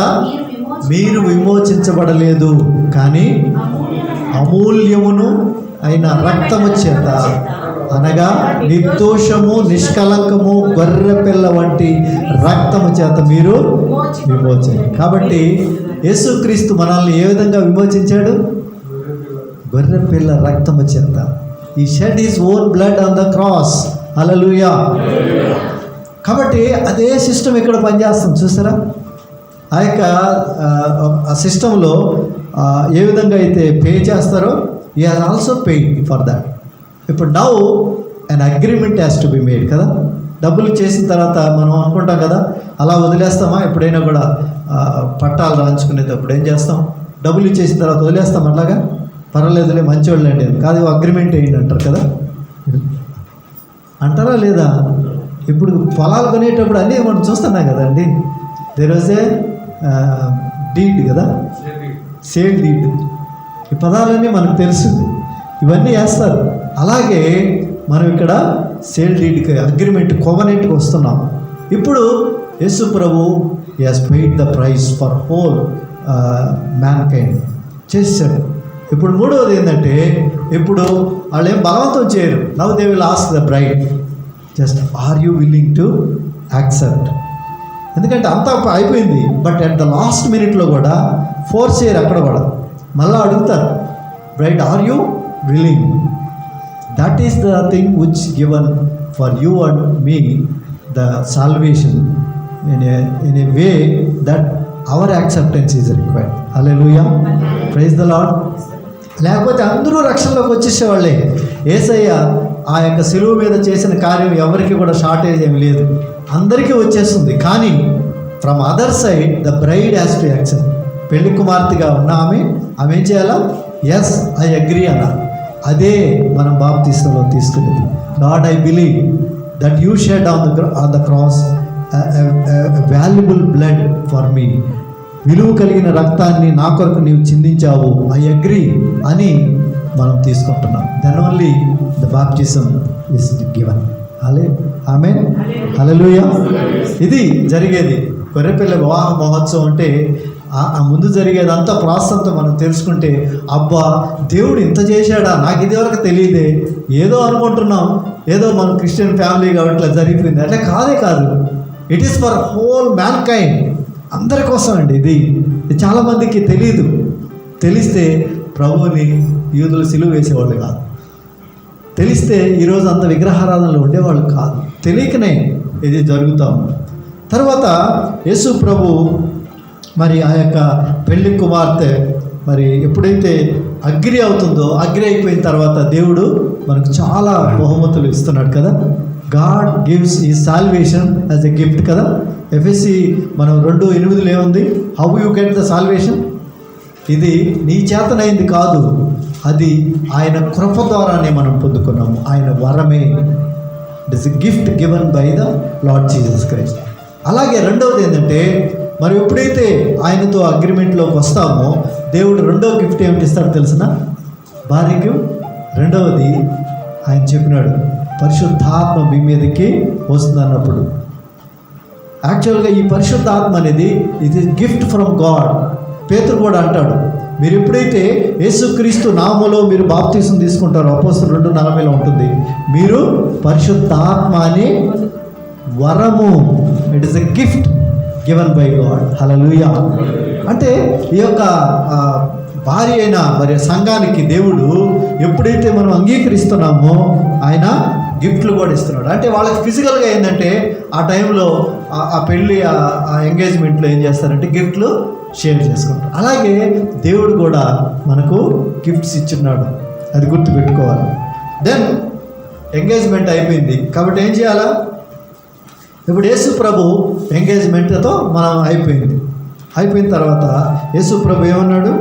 మీరు విమోచించబడలేదు, కానీ అమూల్యమును అయిన రక్తము చేత అనగా నిర్దోషము నిష్కలంకము గొర్రె పిల్ల వంటి రక్తము చేత మీరు విమోచన. కాబట్టి యేసుక్రీస్తు మనల్ని ఏ విధంగా విమోచించాడు? గొర్రె పిల్ల రక్తము చేత. He shed his own blood on the cross. Hallelujah. కాబట్టి అదే సిస్టమ్ ఇక్కడ పనిచేస్తుంది చూసారా. ఆ యొక్క ఆ సిస్టంలో ఏ విధంగా అయితే పే చేస్తారో he has also paid for that. ఇప్పుడు now an agreement has to be made కదా. డబ్బులు చేసిన తర్వాత మనం అనుకుంటాం కదా, అలా వదిలేస్తామా? ఎప్పుడైనా కూడా పట్టాలు రాయించుకునేటప్పుడు ఏం చేస్తాం? డబ్బులు ఇచ్చేసిన తర్వాత వదిలేస్తాం అట్లాగా? పర్వాలేదులే మంచివాళ్ళు అండి కాదు, అగ్రిమెంట్ వేయండి అంటారు కదా, అంటారా లేదా? ఇప్పుడు పొలాలు కొనేటప్పుడు అన్నీ మనం చూస్తున్నాం కదండి. దేర్ వాజ్ ఏ డీడ్ కదా, సేల్ డీడ్. ఈ పదాలన్నీ మనకు తెలుసు, ఇవన్నీ వేస్తారు. అలాగే మనం ఇక్కడ సేల్ డీడ్కి అగ్రిమెంట్ కోవనెంట్కి వస్తున్నాం. ఇప్పుడు యేసు ప్రభు he has paid the price for whole mankind చేశాడు. ఇప్పుడు మూడవది ఏంటంటే, ఇప్పుడు వాళ్ళు ఏం బలవంతం చేయరు. Now they will ask the bride just are you willing to accept. ఎందుకంటే అంతా అయిపోయింది. బట్ అట్ ద లాస్ట్ మినిట్లో కూడా ఫోర్స్ చేయరు అక్కడ కూడా, మళ్ళీ అడుగుతారు bride are you willing. That is the thing which given for you and me the salvation in a way that our acceptance is required. Hallelujah, praise the Lord. లేకపోతే అందరూ రక్షణలోకి వచ్చేసేవాళ్ళే. యేసయ్య ఆ యొక్క శిలువ మీద చేసిన కార్యం ఎవరికి కూడా షార్టేజ్ ఏమి లేదు, అందరికీ వచ్చేస్తుంది. కానీ from other side the bride has to accept. పెళ్లి కుమార్తెగా ఉన్న ఆమె ఏం చేయాలా? ఎస్ ఐ అగ్రీ అన్నారు. అదే మనం బాప్తిస్మలో తీసుకునేది. Lord I believe that you shed on the cross valuable blood for me. విలువ కలిగిన రక్తాన్ని నా కొరకు నీవు చిందించావు, ఐ అగ్రీ అని మనం తీసుకుంటున్నాం. Then only the baptism is given. Amen, hallelujah. ఇది జరిగేది గొర్రెపిల్ల వివాహ మహోత్సవం. అంటే ఆ ముందు జరిగేదంతా ప్రాసెస్ అంతా మనం తెలుసుకుంటే, అబ్బా దేవుడు ఇంత చేశాడా, నాకు ఇదివరకు తెలియదే, ఏదో అనుకుంటున్నాం, ఏదో మన క్రిస్టియన్ ఫ్యామిలీ కాబట్టి ఇట్లా జరిగిపోయింది. అట్లా కాదు. It is for whole man kind, అందరి కోసం అండి. ఇది చాలామందికి తెలియదు. తెలిస్తే ప్రభువుని యూదులు సిలువ వేసేవాళ్ళు కాదు. తెలిస్తే ఈరోజు అంత విగ్రహారాధనలో ఉండేవాళ్ళు కాదు. తెలియకనే ఇది జరుగుతూ ఉంది. తర్వాత యేసు ప్రభు మరి ఆ యొక్క పెళ్లి కుమార్తె మరి ఎప్పుడైతే అగ్రి అవుతుందో, అగ్రి అయిపోయిన తర్వాత దేవుడు మనకు చాలా బహుమతులు ఇస్తున్నాడు కదా. గాడ్ గివ్స్ ఈ సాల్వేషన్ యాజ్ ఎ గిఫ్ట్ కదా. ఎఫ్ఎస్సి మనం 2:8 ఏముంది? How you get the salvation. ఇది నీ చేతనైంది కాదు, అది ఆయన కృప ద్వారానే మనం పొందుకున్నాము, ఆయన వరమే. It is a gift given by the lord Jesus Christ. అలాగే రెండవది ఏంటంటే, మరి ఎప్పుడైతే ఆయనతో అగ్రిమెంట్లోకి వస్తామో దేవుడు రెండవ గిఫ్ట్ ఏమిటి ఇస్తాడో తెలిసిన భార్యకు. రెండవది ఆయన చెప్పినాడు, పరిశుద్ధాత్మ మీ మీదకి వస్తుంది అన్నప్పుడు. యాక్చువల్గా ఈ పరిశుద్ధాత్మ అనేది ఇది గిఫ్ట్ ఫ్రమ్ గాడ్. పేతురు కూడా అంటాడు, మీరు ఎప్పుడైతే యేసుక్రీస్తు నామములో మీరు బాప్తిసం తీసుకుంటారో, అపోస్తలులు 2:40 ఉంటుంది, మీరు పరిశుద్ధాత్మ అనే వరము, it is a gift given by God. Hallelujah. అంటే ఈ యొక్క భార్య అయిన మరి సంఘానికి దేవుడు ఎప్పుడైతే మనం అంగీకరిస్తున్నామో ఆయన గిఫ్ట్లు కూడా ఇస్తున్నాడు. అంటే వాళ్ళకి ఫిజికల్గా ఏంటంటే ఆ టైంలో ఆ పెళ్ళి ఆ ఎంగేజ్మెంట్లో ఏం చేస్తారంటే గిఫ్ట్లు షేర్ చేసుకుంటారు. అలాగే దేవుడు కూడా మనకు గిఫ్ట్స్ ఇచ్చున్నాడు, అది గుర్తుపెట్టుకోవాలి. దెన్ ఎంగేజ్మెంట్ అయిపోయింది కాబట్టి ఏం చేయాలా? ఇప్పుడు యేసు ప్రభు ఎంగేజ్మెంట్తో మనం అయిపోయిన తర్వాత యేసు ప్రభు ఏమన్నాడు?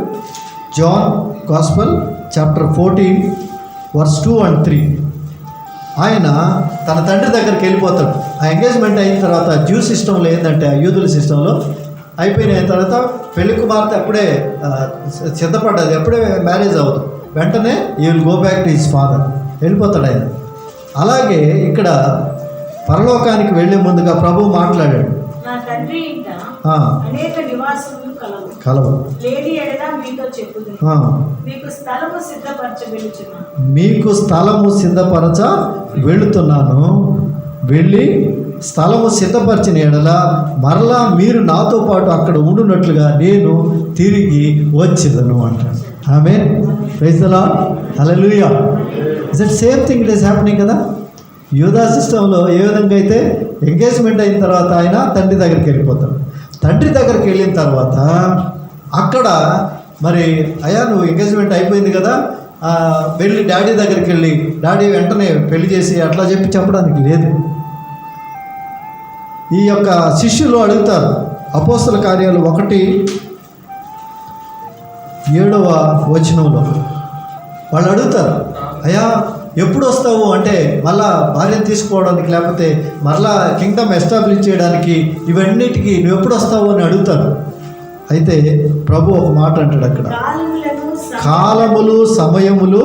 John gospel chapter 14 verse 2 and 3. ఆయన తన తండ్రి దగ్గరికి వెళ్ళిపోతాడు. ఆ ఎంగేజ్మెంట్ అయిన తర్వాత జ్యూ సిస్టంలో ఏంటంటే, ఆ యూదుల సిస్టంలో అయిపోయిన తర్వాత పెళ్లి కుమార్తె అప్పుడే సిద్ధపడ్డది, అప్పుడే మ్యారేజ్ అవుతుంది. వెంటనే ఈ will go back to his father, వెళ్ళిపోతాడు ఆయన. అలాగే ఇక్కడ పరలోకానికి వెళ్ళే ముందుగా ప్రభు మాట్లాడాడు, నా తండ్రి ఇంట అనేక నివాసములు కలవు. లేని ఎడల మీతో చెప్పుదును, మీకు స్థలము సిద్ధపరచబెలుచున్నాను. మీకు స్థలము సిద్ధపరచ వెళుతున్నాను. వెళ్ళి స్థలము సిద్ధపరిచిన ఎడల మరలా మీరు నాతో పాటు అక్కడ ఉండునట్లుగా నేను తిరిగి వచ్చేదను అంటాడు. Amen. Praise the Lord. Hallelujah. It's the same thing it is happening కదా. యూదా సిస్టంలో ఏ విధంగా అయితే ఎంగేజ్మెంట్ అయిన తర్వాత ఆయన తండ్రి దగ్గరికి వెళ్ళిపోతాడు. తండ్రి దగ్గరికి వెళ్ళిన తర్వాత అక్కడ మరి అయ్యా నువ్వు ఎంగేజ్మెంట్ అయిపోయింది కదా, వెళ్ళి డాడీ దగ్గరికి వెళ్ళి డాడీ వెంటనే పెళ్లి చేసి అట్లా చెప్పడానికి లేదు. ఈ యొక్క శిష్యులు అడుగుతారు. అపోస్తల కార్యాలు 1:7 వాళ్ళు అడుగుతారు, అయ్యా ఎప్పుడు వస్తావు అంటే మళ్ళా భార్యను తీసుకోవడానికి లేకపోతే మరలా కింగ్డమ్ ఎస్టాబ్లిష్ చేయడానికి ఇవన్నిటికీ నువ్వు ఎప్పుడు వస్తావు అని అడుగుతారు. అయితే ప్రభు ఒక మాట అంటాడు అక్కడ, కాలములు సమయములు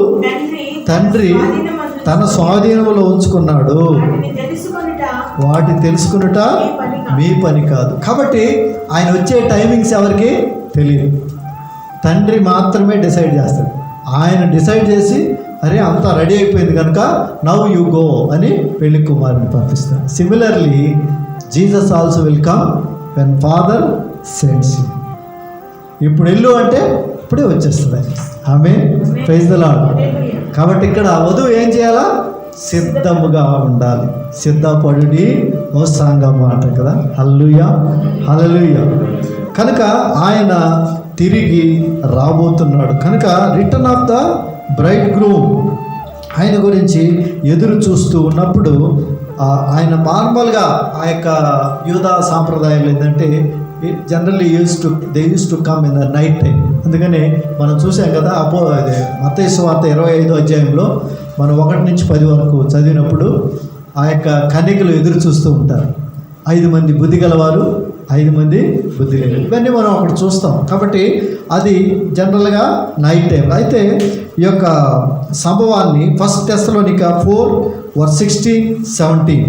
తండ్రి తన స్వాధీనములో ఉంచుకున్నాడు, వాటి తెలుసుకునుట మీ పని కాదు. కాబట్టి ఆయన వచ్చే టైమింగ్స్ ఎవరికి తెలియదు, తండ్రి మాత్రమే డిసైడ్ చేస్తాడు. ఆయన డిసైడ్ చేసి అరే అంతా రెడీ అయిపోయింది కనుక నవ్ యూ గో అని పెళ్లి కుమారుని పంపిస్తాడు. Similarly Jesus also will come when Father sends him. ఇప్పుడు వెళ్ళు అంటే ఇప్పుడే వచ్చేస్తుంది. ఆమేన్. Praise the Lord. కాబట్టి ఇక్కడ వధువు ఏం చేయాలా? సిద్ధముగా ఉండాలి. సిద్ధపడుడి ఓ సంఘము అంట కదా. హల్లెలూయా, హల్లెలూయా. కనుక ఆయన తిరిగి రాబోతున్నాడు. కనుక return of the bride groom ఆయన గురించి ఎదురు చూస్తూ ఉన్నప్పుడు ఆయన నార్మల్గా ఆ యొక్క యూదా సాంప్రదాయాలు ఏంటంటే generally they use to come in the night time. అందుకని మనం చూసాం కదా మత్తయి సువార్త 25వ అధ్యాయంలో మనం 1 నుంచి 10 వరకు చదివినప్పుడు ఆ యొక్క కన్యకలు ఎదురు చూస్తూ ఉంటారు. 5 మంది బుద్ధి గలవారు, 5 మంది బుద్ధి లేని, ఇవన్నీ మనం అక్కడ చూస్తాం. కాబట్టి అది జనరల్గా నైట్ టైం. అయితే ఈ యొక్క సంభవాన్ని 1 Thessalonica 4:16-17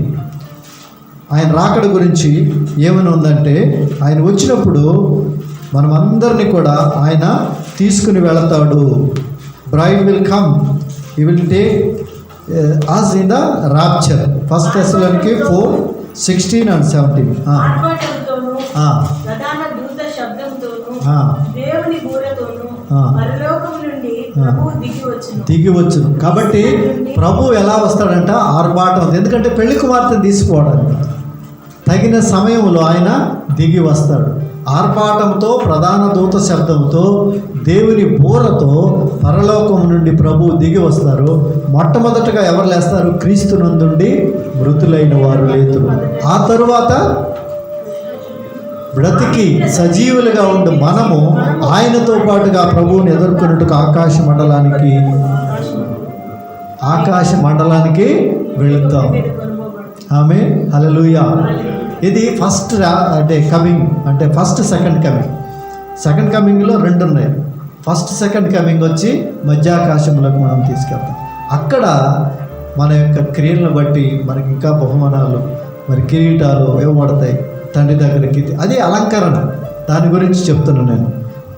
ఆయన రాకడ గురించి ఏమని ఉందంటే, ఆయన వచ్చినప్పుడు మనమందరినీ కూడా ఆయన తీసుకుని వెళతాడు. Bride will come, he will take us in the rapture. 1 Thessalonians 4:16 and 17. ప్రధాన దూత శబ్దంతోను దేవుని బూరతోను పరలోకము నుండి ప్రభువు దిగి వచ్చును. కాబట్టి ప్రభు ఎలా వస్తాడంట? ఆర్భాటం. ఎందుకంటే పెళ్లి కుమార్తెను తీసుకోవడానికి తగిన సమయంలో ఆయన దిగి వస్తాడు. ఆర్భాటంతో, ప్రధాన దూత శబ్దంతో, దేవుని బూరతో పరలోకం నుండి ప్రభువు దిగి వస్తారు. మొట్టమొదటగా ఎవరు లేస్తారు? క్రీస్తునందుండి మృతులైన వారు లేతురు. ఆ తరువాత బ్రతికి సజీవులుగా ఉండి మనము ఆయనతో పాటుగా ప్రభువుని ఎదుర్కొన్నట్టుగా ఆకాశ మండలానికి వెళుతాం. ఆమేన్. హల్లెలూయా. ఇది ఫస్ట్ అంటే కమింగ్, అంటే ఫస్ట్ సెకండ్ కమింగ్. సెకండ్ కమింగ్లో 2 ఉన్నాయి. ఫస్ట్ సెకండ్ కమింగ్ వచ్చి మధ్యాకాశంలోకి మనం తీసుకెళ్తాం. అక్కడ మన యొక్క క్రియలను బట్టి మనకి ఇంకా బహుమానాలు, మరి కిరీటాలు ఇవ్వబడతాయి తండ్రి దగ్గరికి. అది అలంకరణ, దాని గురించి చెప్తున్నాను నేను.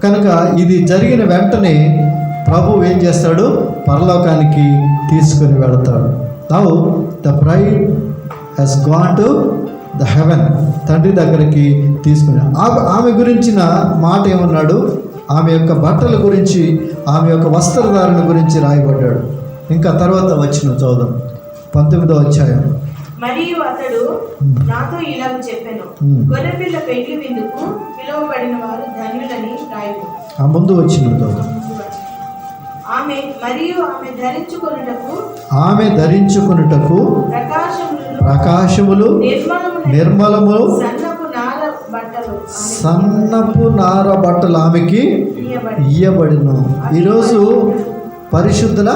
కనుక ఇది జరిగిన వెంటనే ప్రభు ఏం చేస్తాడు? పరలోకానికి తీసుకుని వెళతాడు. Now the bride has gone to the heaven. తండ్రి దగ్గరికి తీసుకుని ఆమె గురించిన మాట ఏమన్నాడు? ఆమె యొక్క బట్టల గురించి, ఆమె యొక్క వస్త్రధారణ గురించి రాయబడ్డాడు. ఇంకా తర్వాత వచ్చిన చదువుదాం 19వ అధ్యాయం. మరియు అతడు నాతో ఇలా చెప్పాను, గొర్రెపిల్ల పెళ్లి విందుకు పిలువబడిన వారు ధన్యులని రాయు. ఆ ముందు వచ్చిన చదువుదాం. ఆమె ధరించుకొనుటకు ప్రకాశములు నిర్మలములు సన్నపు నార బట్టలు ఆమెకి ఇయ్యబడిను. ఈరోజు పరిశుద్ధుల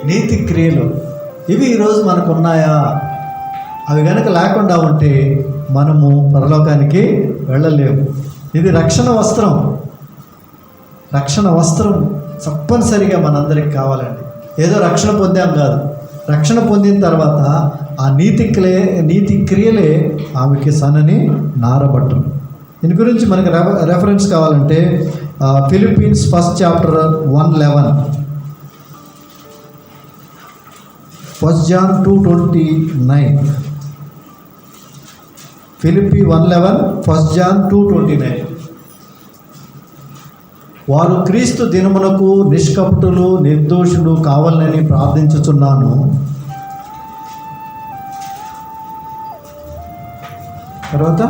నీతి క్రియలు ఇవి ఈరోజు మనకు ఉన్నాయా? అవి కనుక లేకుండా ఉంటే మనము పరలోకానికి వెళ్ళలేము. ఇది రక్షణ వస్త్రం. రక్షణ వస్త్రం తప్పనిసరిగా మనందరికి కావాలండి. ఏదో రక్షణ పొందాం కాదు, రక్షణ పొందిన తర్వాత ఆ నీతి క్రియలే ఆమెకి సన్నని నారబట్టలు. దీని గురించి మనకి రెఫరెన్స్ కావాలంటే Philippines 1st chapter 1:11, 1 John 2:29, Philippi 1:11, 1 John 2:29. వారు క్రీస్తు దినమునకు నిష్కపటులు నిర్దోషులు కావాలని ప్రార్థించుచున్నాను. తర్వాత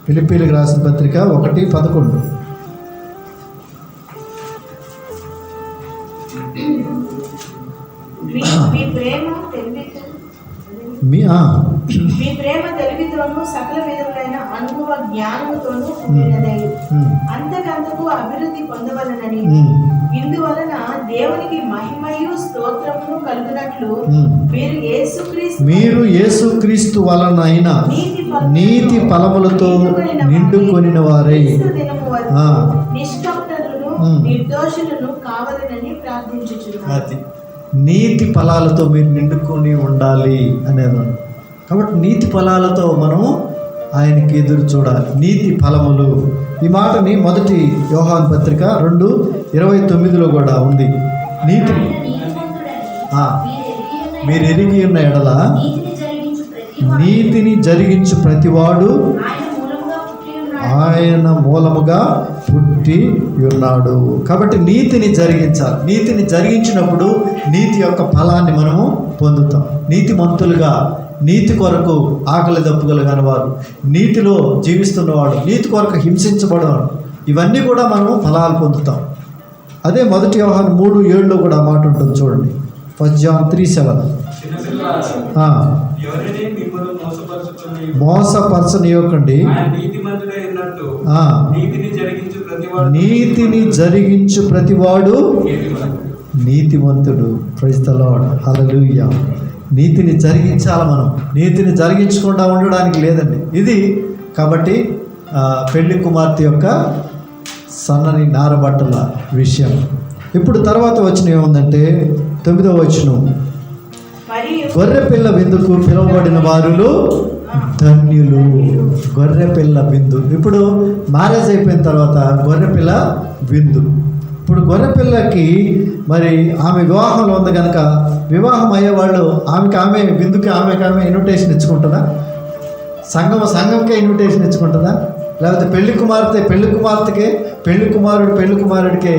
ఫిలిప్పీలకు రాసిన పత్రిక 1:11. మీ ప్రేమ తెలివితోనూ సకల విధములైన అనుభవ జ్ఞానముతోనూ కూడినదై అంతకంతకు అభివృద్ధి పొందవలనని, ఇందువలన దేవునికి మహిమయు స్తోత్రమును కలుగునట్లు మీరు యేసుక్రీస్తు వలనైన నీతి ఫలములతో నిండుకొనిన వారై నిష్కపటులను నిర్దోషులను కావాలనని ప్రార్థించుచున్నాను. నీతి ఫలాలతో మీరు నిండుకొని ఉండాలి అనేది. కాబట్టి నీతి ఫలాలతో మనం ఆయనకి ఎదురు చూడాలి. నీతి ఫలములు, ఈ మాటని 1 యోహాను పత్రిక 2:29 కూడా ఉంది. నీతిని మీరు ఎరిగి ఉన్న ఎడల నీతిని జరిగించు ప్రతివాడు ఆయన మూలముగా పుట్టి ఉన్నాడు. కాబట్టి నీతిని జరిగించాలి. నీతిని జరిగించినప్పుడు నీతి యొక్క ఫలాన్ని మనము పొందుతాం. నీతిమంతులుగా, నీతి కొరకు ఆకలి దప్పుగలు కానివారు, నీతిలో జీవిస్తున్నవాడు, నీతి కొరకు హింసించబడవాడు, ఇవన్నీ కూడా మనము ఫలాలు పొందుతాం. అదే 1 యోహాను 3:7 కూడా మాట ఉంటుంది చూడండి. 1 John 3:7. మోసపరచనివ్వకండి, నీతిని జరిగించు ప్రతివాడు నీతిమంతుడు. ప్రైజ్ ది లార్డ్, హల్లెలూయా. నీతిని జరిగించాలి. మనం నీతిని జరిగించకుండా ఉండడానికి లేదండి ఇది. కాబట్టి పెళ్లి కుమార్తె యొక్క సన్నని నారబట్టల విషయం. ఇప్పుడు తర్వాత వచ్చిన ఏముందంటే 9వ వచనం, గొర్రెపిల్ల విందుకు పిలువబడిన వారులు ధన్యులు. గొర్రెపిల్ల విందు. ఇప్పుడు మ్యారేజ్ అయిపోయిన తర్వాత గొర్రెపిల్ల విందు. ఇప్పుడు గొర్రెపిల్లకి మరి ఆమె వివాహంలో ఉంది కనుక వివాహం అయ్యేవాళ్ళు ఆమె విందుకి ఆమె ఇన్విటేషన్ ఇచ్చుకుంటుందా? సంఘంకే ఇన్విటేషన్ ఇచ్చుకుంటుందా? లేకపోతే పెళ్లి కుమార్తెకే, పెళ్లి కుమారుడికే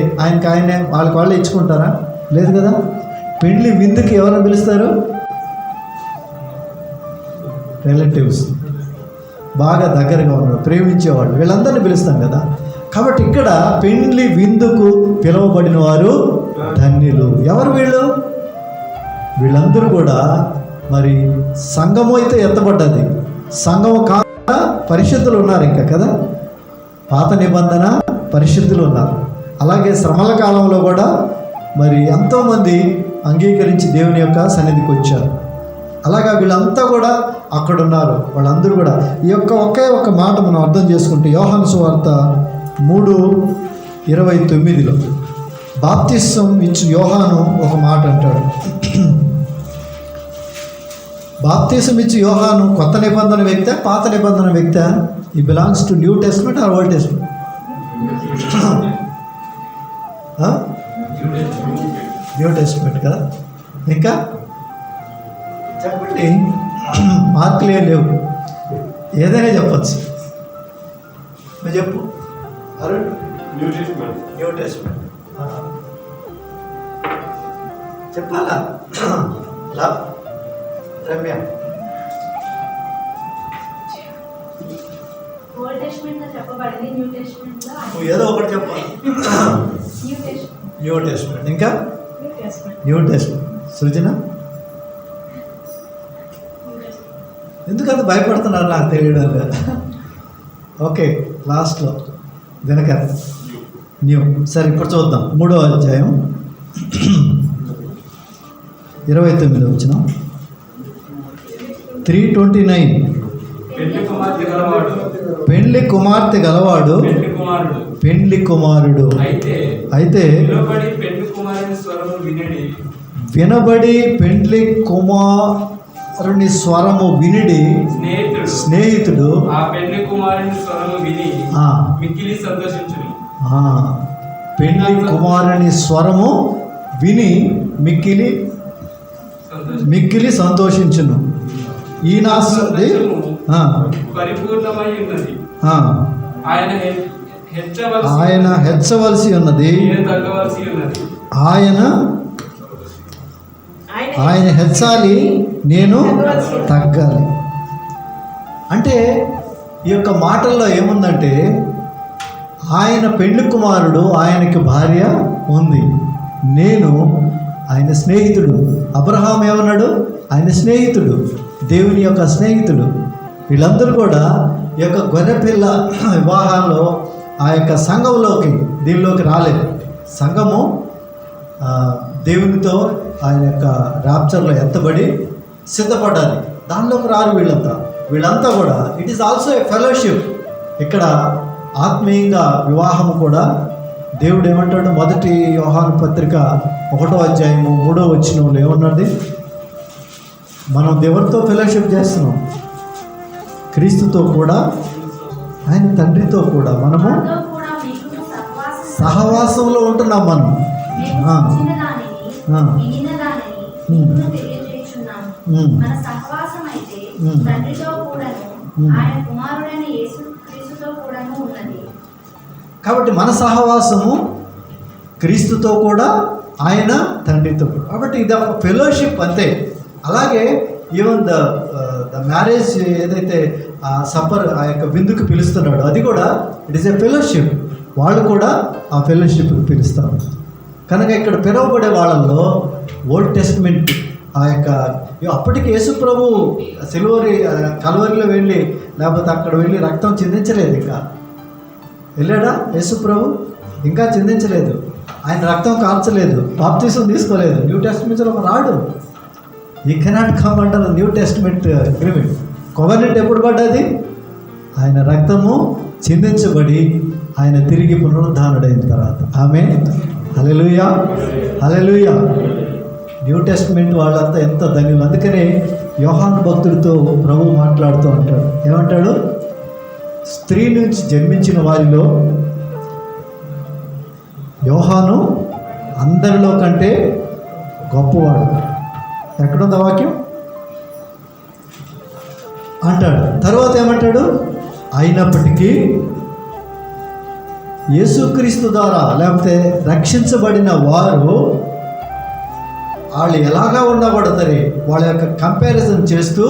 ఆయనే వాళ్ళే ఇచ్చుకుంటారా? లేదు కదా. పెళ్లి విందుకి ఎవరైనా పిలుస్తారు? రిలేటివ్స్, బాగా దగ్గరగా ఉన్నారు, ప్రేమించేవాళ్ళు, వీళ్ళందరినీ పిలుస్తాం కదా. కాబట్టి ఇక్కడ పెళ్లి విందుకు పిలువబడిన వారు ధన్యులు. ఎవరు వీళ్ళు? వీళ్ళందరూ కూడా మరి సంఘము అయితే ఎత్తబడ్డది. సంఘము కాక పరిశుద్ధులు ఉన్నారు ఇంకా కదా. పాత నిబంధన పరిశుద్ధులు ఉన్నారు. అలాగే శ్రమల కాలంలో కూడా మరి ఎంతోమంది అంగీకరించి దేవుని యొక్క సన్నిధికి వచ్చారు. అలాగా వీళ్ళంతా కూడా అక్కడ ఉన్నారు. వాళ్ళందరూ కూడా ఈ యొక్క ఒకే ఒక మాట మనం అర్థం చేసుకుంటే యోహాను సువార్త 3:29 బాప్తిసం ఇచ్చు యోహాను ఒక మాట అంటాడు. బాప్తిసం ఇచ్చు యోహాను కొత్త నిబంధన వ్యక్తి, పాత నిబంధన వ్యక్తి? ఈ belongs to New Testament or Old Testament? New Testament కదా. ఇంకా చెప్పండి, మార్కులే లేవు, ఏదైనా చెప్పచ్చు. నువ్వు చెప్పు అరుణ్. న్యూ టెస్ట్మెంట్ చెప్పాలా? రమ్య నువ్వు ఏదో ఒకటి చెప్పాలి. New testament. ఇంకా న్యూ టెస్ట్మెంట్. సృజన ఎందుకంత భయపడుతున్నారు నాకు తెలియడం లేదు. ఓకే, లాస్ట్లో దినకర్ న్యూ. సరే, ఇప్పుడు చూద్దాం 3వ అధ్యాయం 29 వచ్చిన 3:29. కుమార్తె గలవాడు పెండ్లి కుమార్తె గలవాడు పెళ్లి కుమారుడు. పెండ్లి కుమారుడు. అయితే నిలబడి పెళ్లి కుమారుని స్వరము వినడి వినబడి పెండ్లి కుమారుని స్వరము వినిడి స్నేహితుడు ఆ పెళ్లి కుమారుని స్వరము విని ఆ, మిక్కిలి సంతోషించును. ఆ, పెండ్లి కుమారుని స్వరము విని మిక్కిలి సంతోషించును. ఈయన పరిపూర్ణమై ఉన్నది. ఆయన ఆయన హెచ్చవలసి ఉన్నది, తగ్గవలసి ఉన్నది. ఆయన హెచ్చాలి, నేను తగ్గాలి. అంటే ఈ యొక్క మాటల్లో ఏముందంటే ఆయన పెండ్లి కుమారుడు, ఆయనకి భార్య ఉంది, నేను ఆయన స్నేహితుడు. అబ్రహాం ఏమన్నాడు? ఆయన స్నేహితుడు, దేవుని యొక్క స్నేహితుడు. వీళ్ళందరూ కూడా ఈ యొక్క గొర్రెపిల్ల వివాహాల్లో ఆ యొక్క సంఘంలోకి దీనిలోకి రాలేదు. సంఘము దేవునితో ఆయన యొక్క ర్యాప్చర్లో ఎత్తబడి సిద్ధపడ్డాలి. దానిలోకి రారు వీళ్ళంతా కూడా. It is also a fellowship. ఇక్కడ ఆత్మీయంగా వివాహము కూడా దేవుడు ఏమంటాడు? మొదటి యోహాను పత్రిక 1వ అధ్యాయము 3వ వచనంలో ఏమన్నది? మనం దేవుడితో ఫెలోషిప్ చేస్తున్నాం, క్రీస్తుతో కూడా, ఆయన తండ్రితో కూడా మనము సహవాసంలో ఉంటున్నాం. మనం కాబట్టి మన సహవాసము క్రీస్తుతో కూడా, ఆయన తండ్రితో కూడా. కాబట్టి ఇది ఒక ఫెలోషిప్ అంతే. అలాగే ఈవెన్ ద మ్యారేజ్ ఏదైతే సఫర్ ఆ యొక్క విందుకు పిలుస్తున్నాడో అది కూడా ఇట్ ఈస్ ఎ ఫెలోషిప్. వాళ్ళు కూడా ఆ ఫెలోషిప్కి పిలుస్తారు. కనుక ఇక్కడ పిలువబడే వాళ్ళల్లో ఓల్డ్ టెస్ట్మెంట్ ఆ యొక్క అప్పటికి యేసు ప్రభు కలువరిలో వెళ్ళి లేకపోతే అక్కడ వెళ్ళి రక్తం చిందించలేదు. ఇంకా వెళ్ళాడా యేసు ప్రభు? ఇంకా చిందించలేదు. ఆయన రక్తం కార్చలేదు, బాప్తిసం తీసుకోలేదు, న్యూ టెస్ట్మెంట్లో రాడు. ఈ కెనాట్ కమ్ అంటారు న్యూ టెస్ట్మెంట్ అగ్రిమెంట్. కోవెనెంట్ ఎప్పుడు పడ్డది? ఆయన రక్తము చిందించబడి ఆయన తిరిగి పునరుద్ధానుడైన తర్వాత. ఆమేన్, హల్లెలూయా, హల్లెలూయా. న్యూ టెస్ట్మెంట్ వాళ్ళంతా ఎంత ధన్యులు. అందుకనే యోహాను భక్తుడితో ప్రభు మాట్లాడుతూ అంటాడు. ఏమంటాడు? స్త్రీ నుంచి జన్మించిన వారిలో యోహాను అందరిలో కంటే గొప్పవాడు. ఎక్కడుంది వాక్యం? అంటాడు. తర్వాత ఏమంటాడు? అయినప్పటికీ యేసుక్రీస్తు ద్వారా లేకపోతే రక్షించబడిన వారు వాళ్ళు ఎలాగా ఉండబడతారే వాళ్ళ యొక్క కంపారిజన్ చేస్తూ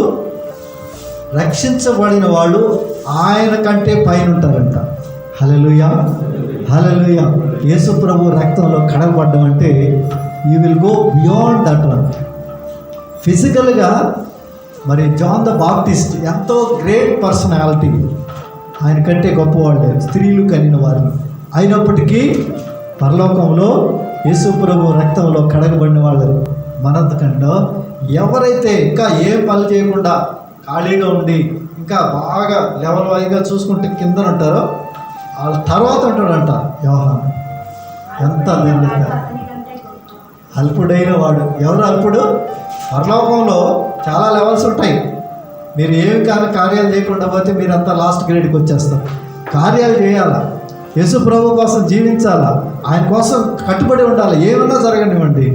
రక్షించబడిన వాళ్ళు ఆయన కంటే పైన ఉంటారంట. హల్లెలూయా, హల్లెలూయా. యేసు ప్రభు రక్తంలో కడగబడ్డం అంటే you will go beyond that one. ఫిజికల్గా మరి జాన్ ద బాప్టిస్ట్ ఎంతో గ్రేట్ పర్సనాలిటీ, ఆయన కంటే గొప్పవాళ్ళే స్త్రీలు కనిన వారు. అయినప్పటికీ పరలోకంలో యేసు ప్రభు రక్తంలో కడగబడిన వాళ్ళు మనకంటే ఎవరైతే ఇంకా ఏ పని చేయకుండా ఖాళీగా ఉండి ఇంకా బాగా లెవెల్ వైజ్గా చూసుకుంటే కింద ఉంటారో వాళ్ళ తర్వాత ఉంటాడంట యోహాను. ఎంత అల్పుడైన వాడు. ఎవరు అల్పుడు? పరలోకంలో చాలా లెవెల్స్ ఉంటాయి. మీరు ఏమి కానీ కార్యాలు చేయకుండా పోతే మీరంతా లాస్ట్ గ్రేడ్కి వచ్చేస్తారు. కార్యాలు చేయాలా, యేసు ప్రభు కోసం జీవించాలా, ఆయన కోసం కట్టుబడి ఉండాలి. ఏమన్నా జరగనివ్వండి,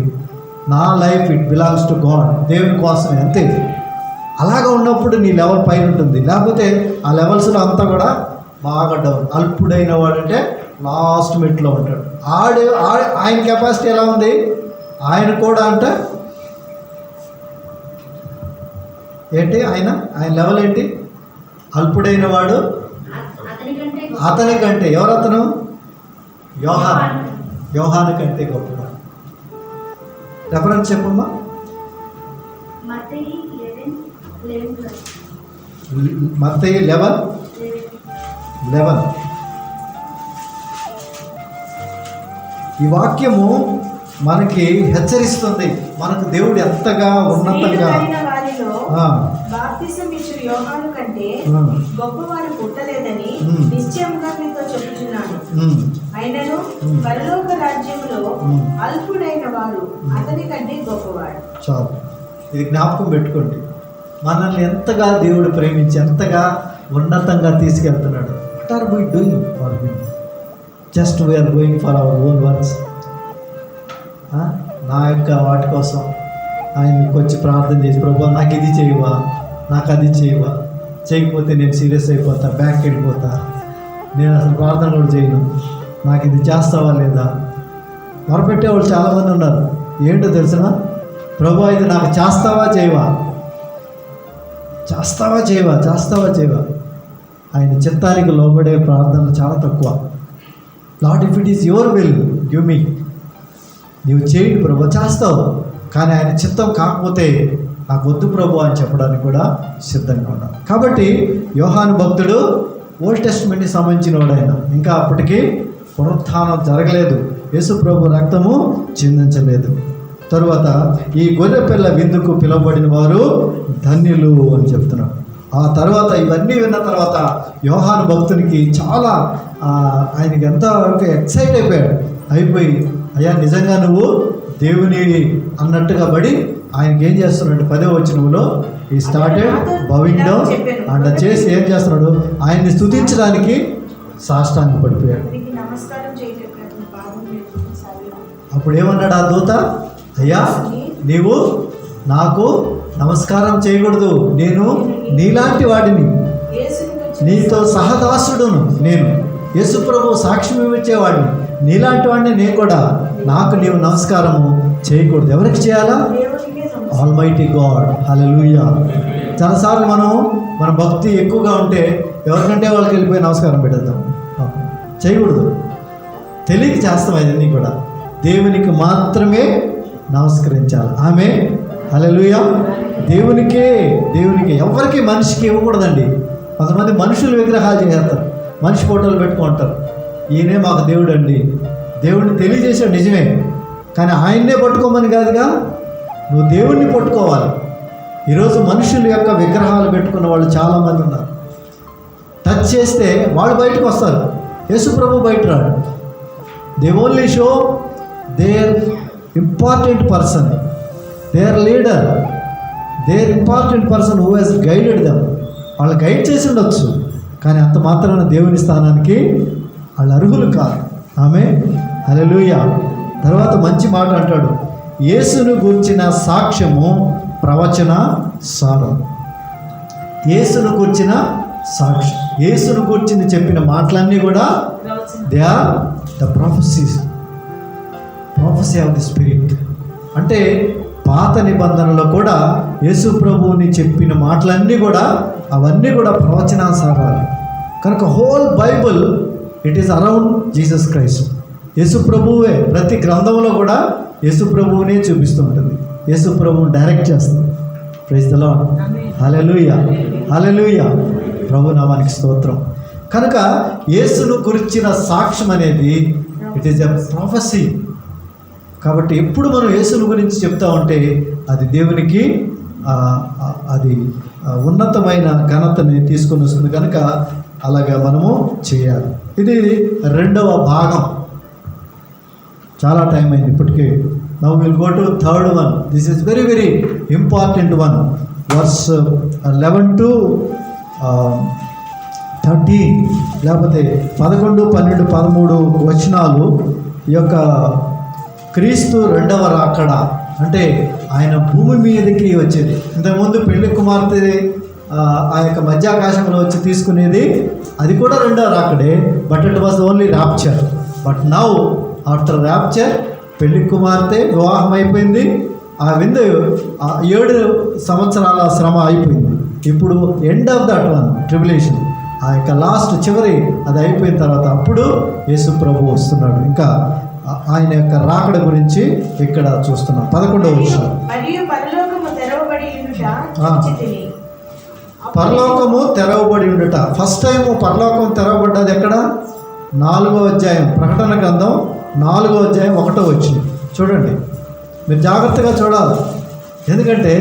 నా life it belongs to God, దేవుని కోసం అంతే. అలాగా ఉన్నప్పుడు నీ లెవెల్ పైన ఉంటుంది. లేకపోతే ఆ లెవెల్స్లో అంతా కూడా బాగా డౌన్. అల్పుడైన వాడు అంటే లాస్ట్ మిట్లో ఉంటాడు. ఆయన కెపాసిటీ ఎలా ఉంది? ఆయన కూడా అంటే ఏంటి? ఆయన లెవెల్ ఏంటి? అల్పుడైన వాడు అతని కంటే. ఎవరతను? యోహాను కంటే గొప్పవాడు. రెఫరెన్స్ చెప్పమ్మా. మత్తయి 11. ఈ వాక్యము మనకి హెచ్చరిస్తుంది మనకు దేవుడు ఎంతగా ఉన్నతంగా బాప్తిసం ఇచ్చు యోహాను కంటే ఆ. గొప్పవాడు పుట్టలేదని ఉమ్. నిశ్చయంగా మీతో చెప్పుచున్నాను. ఉమ్. అయినను ఉమ్. పరలోక రాజ్యంలో ఉమ్. అల్పుడైన వాడు అతని కంటే గొప్పవాడు. చాలు, ఇది జ్ఞాపకం పెట్టుకోండి. మనల్ని ఎంతగా దేవుడు ప్రేమించి ఎంతగా ఉన్నతంగా తీసుకెళ్తున్నాడు. What are we doing for him? Just we are going for our own works. నా యొక్క వాటి కోసం ఆయనకి వచ్చి ప్రార్థన చేసి, ప్రభు నాకు ఇది చేయవా, నాకు అది చేయవా, చేయకపోతే నేను సీరియస్ అయిపోతా, బ్యాక్ వెళ్ళిపోతా, నేను అసలు ప్రార్థన కూడా చేయను, నాకు ఇది చేస్తావా లేదా. మొరపెట్టేవాళ్ళు చాలామంది ఉన్నారు. ఏంటో తెలిసిన, ప్రభు ఇది నాకు చేస్తావా చేయవా, చేస్తావా చేయవా, చేస్తావా చేయవా. ఆయన చిత్తానికి లోబడే ప్రార్థనలు చాలా తక్కువ. Lord, if it is your will give me, నీవు చేయండి ప్రభు, చేస్తావు, కానీ ఆయన చిత్తం కాకపోతే నాకు వద్దు ప్రభు అని చెప్పడానికి కూడా సిద్ధంగా ఉన్నాడు. కాబట్టి యోహాను భక్తుడు ఓల్డ్ టెస్ట్మెంట్కి సంబంధించిన వాడైనా, ఇంకా అప్పటికి పునరుత్థానం జరగలేదు, యేసు ప్రభు రక్తము చిందించలేదు. తరువాత ఈ గొర్రెపిల్ల విందుకు పిలువబడిన వారు ధన్యులు అని చెప్తున్నాడు. ఆ తర్వాత ఇవన్నీ విన్న తర్వాత యోహాను భక్తునికి చాలా ఆయనకి ఎంత ఎక్సైట్ అయిపోయి అయ్యా నిజంగా నువ్వు దేవుని అన్నట్టుగా పడి ఆయనకి ఏం చేస్తున్నాడు, 10వ వచనంలో ఈ స్టార్టెడ్ బవింగ్ డౌన్ అండ్ చేసి ఏం చేస్తున్నాడు, ఆయన్ని స్తుతించడానికి సాష్టాంగ పడిపోయాడు. అతనికి నమస్కారం చేయలేదు, అతని పాదం మీద సాగిలాడు. అప్పుడు ఏమన్నాడు ఆ దూత, అయ్యా నీవు నాకు నమస్కారం చేయకూడదు, నేను నీలాంటి వాడిని, యేసుని గురించి నీతో సహదాసుడును, నేను యేసు ప్రభు సాక్ష్యం ఇచ్చేవాడిని, నీలాంటి వాడిని నేను కూడా, నాకు నీవు నమస్కారము చేయకూడదు. ఎవరికి చేయాలా? దేవునికే నమస్కారం. Almighty God. హల్లెలూయా. చాలాసార్లు మన భక్తి ఎక్కువగా ఉంటే ఎవరికంటే వాళ్ళకి వెళ్ళిపోయి నమస్కారం పెట్టేద్దాం. చేయకూడదు, తెలియక చేస్తాం. అవన్నీ కూడా దేవునికి మాత్రమే నమస్కరించాలి. ఆమె హల్లెలూయా. దేవునికే ఎవరికి మనిషికి ఇవ్వకూడదండి. కొంతమంది మనుషులు విగ్రహాలు చేస్తారు, మనిషి ఫోటోలు పెట్టుకుంటారు. ఈయనే మాకు దేవుడు అండి, దేవుడిని తెలియజేసాడు నిజమే, కానీ ఆయన్నే పట్టుకోమని కాదుగా, నువ్వు దేవుణ్ణి పట్టుకోవాలి. ఈరోజు మనుషుల యొక్క విగ్రహాలు పెట్టుకున్న వాళ్ళు చాలామంది ఉన్నారు. టచ్ చేస్తే వాళ్ళు బయటకు వస్తారు, యేసు ప్రభు బయట రాడు. They only show their important person, their leader, their important person who he's guided them. వాళ్ళు గైడ్ చేసి ఉండొచ్చు, కానీ అంత మాత్రాన దేవుని స్థానానికి వాళ్ళు అర్హులు కాదు. ఆమె హల్లెలూయా. తర్వాత మంచి మాట అంటాడు, యేసును గూర్చిన సాక్ష్యము ప్రవచన సారం. యేసును గూర్చిన సాక్ష్యం, యేసును గూర్చిన చెప్పిన మాటలన్నీ కూడా they are the prophecy of the spirit. అంటే పాత నిబంధనలో కూడా యేసు ప్రభువుని చెప్పిన మాటలన్నీ కూడా అవన్నీ కూడా ప్రవచనాసారాలు. కనుక whole Bible it is around Jesus Christ. యేసు ప్రభువే ప్రతి గ్రంథంలో కూడా యేసు ప్రభువునే చూపిస్తుంటుంది, యేసు ప్రభువుని డైరెక్ట్ చేస్తుంది. Praise the Lord. Hallelujah, hallelujah. ప్రభు నామానికి స్తోత్రం. కనుక యేసును గురించిన సాక్ష్యం అనేది ఇట్ ఈస్ ఎ ప్రొఫెసీ. కాబట్టి ఎప్పుడు మనం యేసును గురించి చెప్తా ఉంటే అది దేవునికి అది ఉన్నతమైన ఘనతని తీసుకొని వస్తుంది. కనుక అలాగా మనము చేయాలి. ఇది 2వ భాగం. చాలా టైం అయింది ఇప్పటికే. Now will go to 3rd one. This is very very important one. Verse 11 to 13 లేకపోతే 11, 12, 13 వచనాలు ఈ యొక్క క్రీస్తు 2వ రాకడ, అంటే ఆయన భూమి మీదకి వచ్చేది. ఇంతకుముందు పెళ్లి కుమార్తె ఆ యొక్క మధ్యాకాశంలో వచ్చి తీసుకునేది, అది కూడా 2వ రాకడే, but it was only rapture. But now after rapture పెళ్లి కుమార్తె వివాహం అయిపోయింది, ఆ విందు 7 సంవత్సరాల శ్రమ అయిపోయింది. ఇప్పుడు end of that one tribulation, ఆ యొక్క లాస్ట్ చివరి అది అయిపోయిన తర్వాత అప్పుడు యేసు ప్రభు వస్తున్నాడు. ఇంకా ఆయన యొక్క రాకడ గురించి ఇక్కడ చూస్తున్నాం. 11వ వచనం. మరియు పరలోకము తెరవబడి ఉండుట చూచితిని. పరలోకము తెరవబడి ఉండుట. ఫస్ట్ టైం పరలోకం తెరవబడ్డది ఎక్కడ? 4వ అధ్యాయం, ప్రకటన గ్రంథం 4వ అధ్యాయం 1వ వచనం. చూడండి, మీరు జాగ్రత్తగా చూడాలి, ఎందుకంటే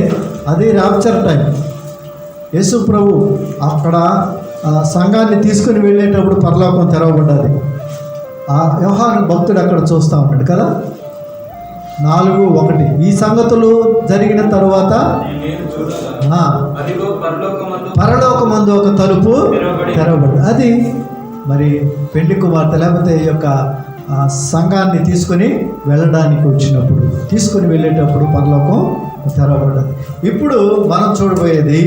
అది ర్యాప్చర్ టైం. యేసు ప్రభు అక్కడ సంఘాన్ని తీసుకుని వెళ్ళేటప్పుడు పరలోకం తెరవబడ్డది. ఆ యోహాను భక్తుడు అక్కడ చూస్తూ ఉన్నాడు కదా. 4:1 ఈ సంగతులు జరిగిన తరువాత పరలోకమందు ఒక తలుపు తెరవబడి, అది మరి పెండ్లి కుమార్తె లేకపోతే ఈ యొక్క సంఘాన్ని తీసుకొని వెళ్ళడానికి వచ్చినప్పుడు, తీసుకొని వెళ్ళేటప్పుడు పరలోకం తెరవబడ్డది. ఇప్పుడు మనం చూడబోయేది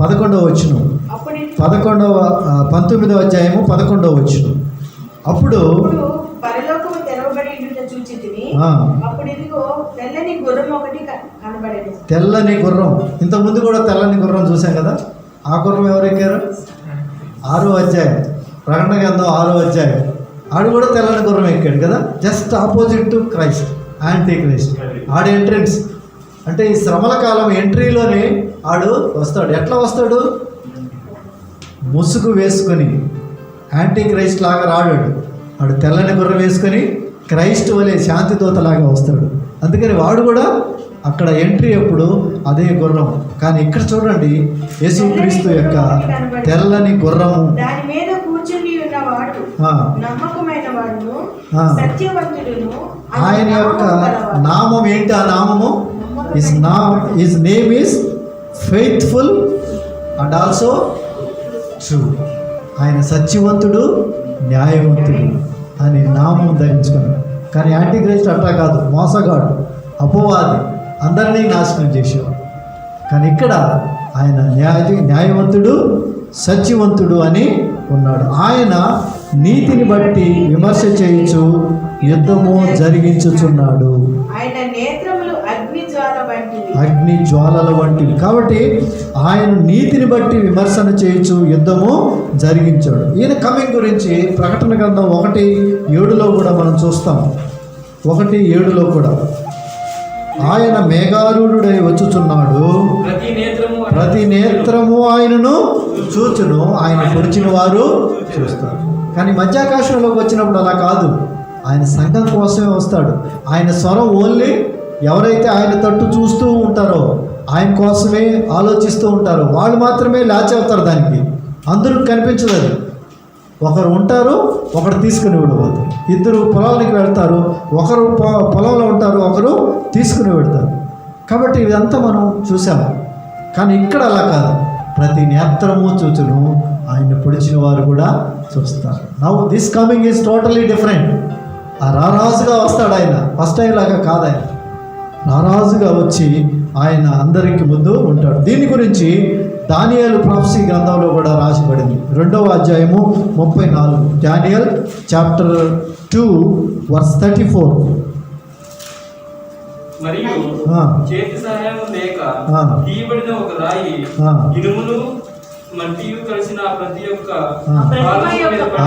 11వ వచనం, 19వ అధ్యాయము 11వ వచనం. అప్పుడు పరలోకము తెరవబడి చూచితిని, అప్పుడు ఇదిగో తెల్లని గుర్రం ఒకటి కనబడేది. తెల్లని గుర్రం, ఇంతకుముందు కూడా తెల్లని గుర్రం చూసాం కదా. ఆ గుర్రం ఎవరు ఎక్కారు? 6వ అధ్యాయం, ప్రకటన గ్రంథం 6వ అధ్యాయం. ఆడు కూడా తెల్లని గుర్రం ఎక్కాడు కదా. Just opposite to Christ, anti Christ. ఆడు ఎంట్రెన్స్ అంటే ఈ శ్రమల కాలం ఎంట్రీలోనే ఆడు వస్తాడు. ఎట్లా వస్తాడు? ముసుగు వేసుకొని యాంటీ క్రైస్ట్ లాగా రాడాడు. వాడు తెల్లని గుర్రం వేసుకొని క్రైస్ట్ వలె శాంతిదూతలాగా వస్తాడు. అందుకని వాడు కూడా అక్కడ ఎంట్రీ ఎప్పుడు అదే గుర్రం. కానీ ఇక్కడ చూడండి, యేసుక్రీస్తు యొక్క తెల్లని గుర్రము, దాని మీద కూర్చుని ఉన్నవాడు నమ్మకమైన వాడును సత్యవంతుడును. ఆయన యొక్క నామం ఏంటి? ఆ నామము his name is faithful and also true. ఆయన సత్యవంతుడు, న్యాయవంతుడు అని నామం ధరించుకున్నాడు. కానీ యాంటీ క్రైస్ట్ అట్లా కాదు, మోసగాడు, అపవాది, అందరినీ నాశనం చేసేవాడు. కానీ ఇక్కడ ఆయన న్యాయవంతుడు, సత్యవంతుడు అని ఉన్నాడు. ఆయన నీతిని బట్టి విమర్శ చేయించు యుద్ధము జరిగించుచున్నాడు. ఆయన నేత్రములు అగ్ని జ్వాలల వంటివి. కాబట్టి ఆయన నీతిని బట్టి విమర్శన చేయించు యుద్ధము జరిగించాడు. ఈయన కమింగ్ గురించి ప్రకటన గ్రంథం 1:7 కూడా మనం చూస్తాం. 1:7 కూడా ఆయన మేఘారూఢుడై వచ్చుచున్నాడు, ప్రతి నేత్రము ఆయనను చూచును, ఆయన పొడిచిన వారు చూస్తారు. కానీ మధ్యాకాశంలోకి వచ్చినప్పుడు అలా కాదు. ఆయన సంఘం కోసమే వస్తాడు. ఆయన స్వరం ఓన్లీ ఎవరైతే ఆయన తట్టు చూస్తూ ఉంటారో, ఆయన కోసమే ఆలోచిస్తూ ఉంటారో వాళ్ళు మాత్రమే లాచ్ అవుతారు. దానికి అందరూ కనిపించదు. అది ఒకరు ఉంటారు, ఒకరు తీసుకుని విడబోతారు. ఇద్దరు పొలానికి వెళ్తారు, ఒకరు పొలంలో ఉంటారు, ఒకరు తీసుకుని వెళ్తారు. కాబట్టి ఇదంతా మనం చూసాము. కానీ ఇక్కడ అలా కాదు, ప్రతి నేత్రము చూచును, ఆయన పొడిచిన వారు కూడా చూస్తారు. Now this coming is totally different. ఆ రారాజుగా వస్తాడు ఆయన. ఫస్ట్ టైం లాగా కాదు, ఆయన రారాజుగా వచ్చి ఆయన అందరికి ముందు ఉంటాడు. దీని గురించి దానియేలు ప్రొఫెసీ గ్రంథంలో కూడా రాసిపడింది. 2వ అధ్యాయము 34, దానియేల్ చాప్టర్ 2:34. మరియు చేతి సహాయం లేక తీయబడిన ఒక రాయి ఇనుములు మట్టియు కలిసిన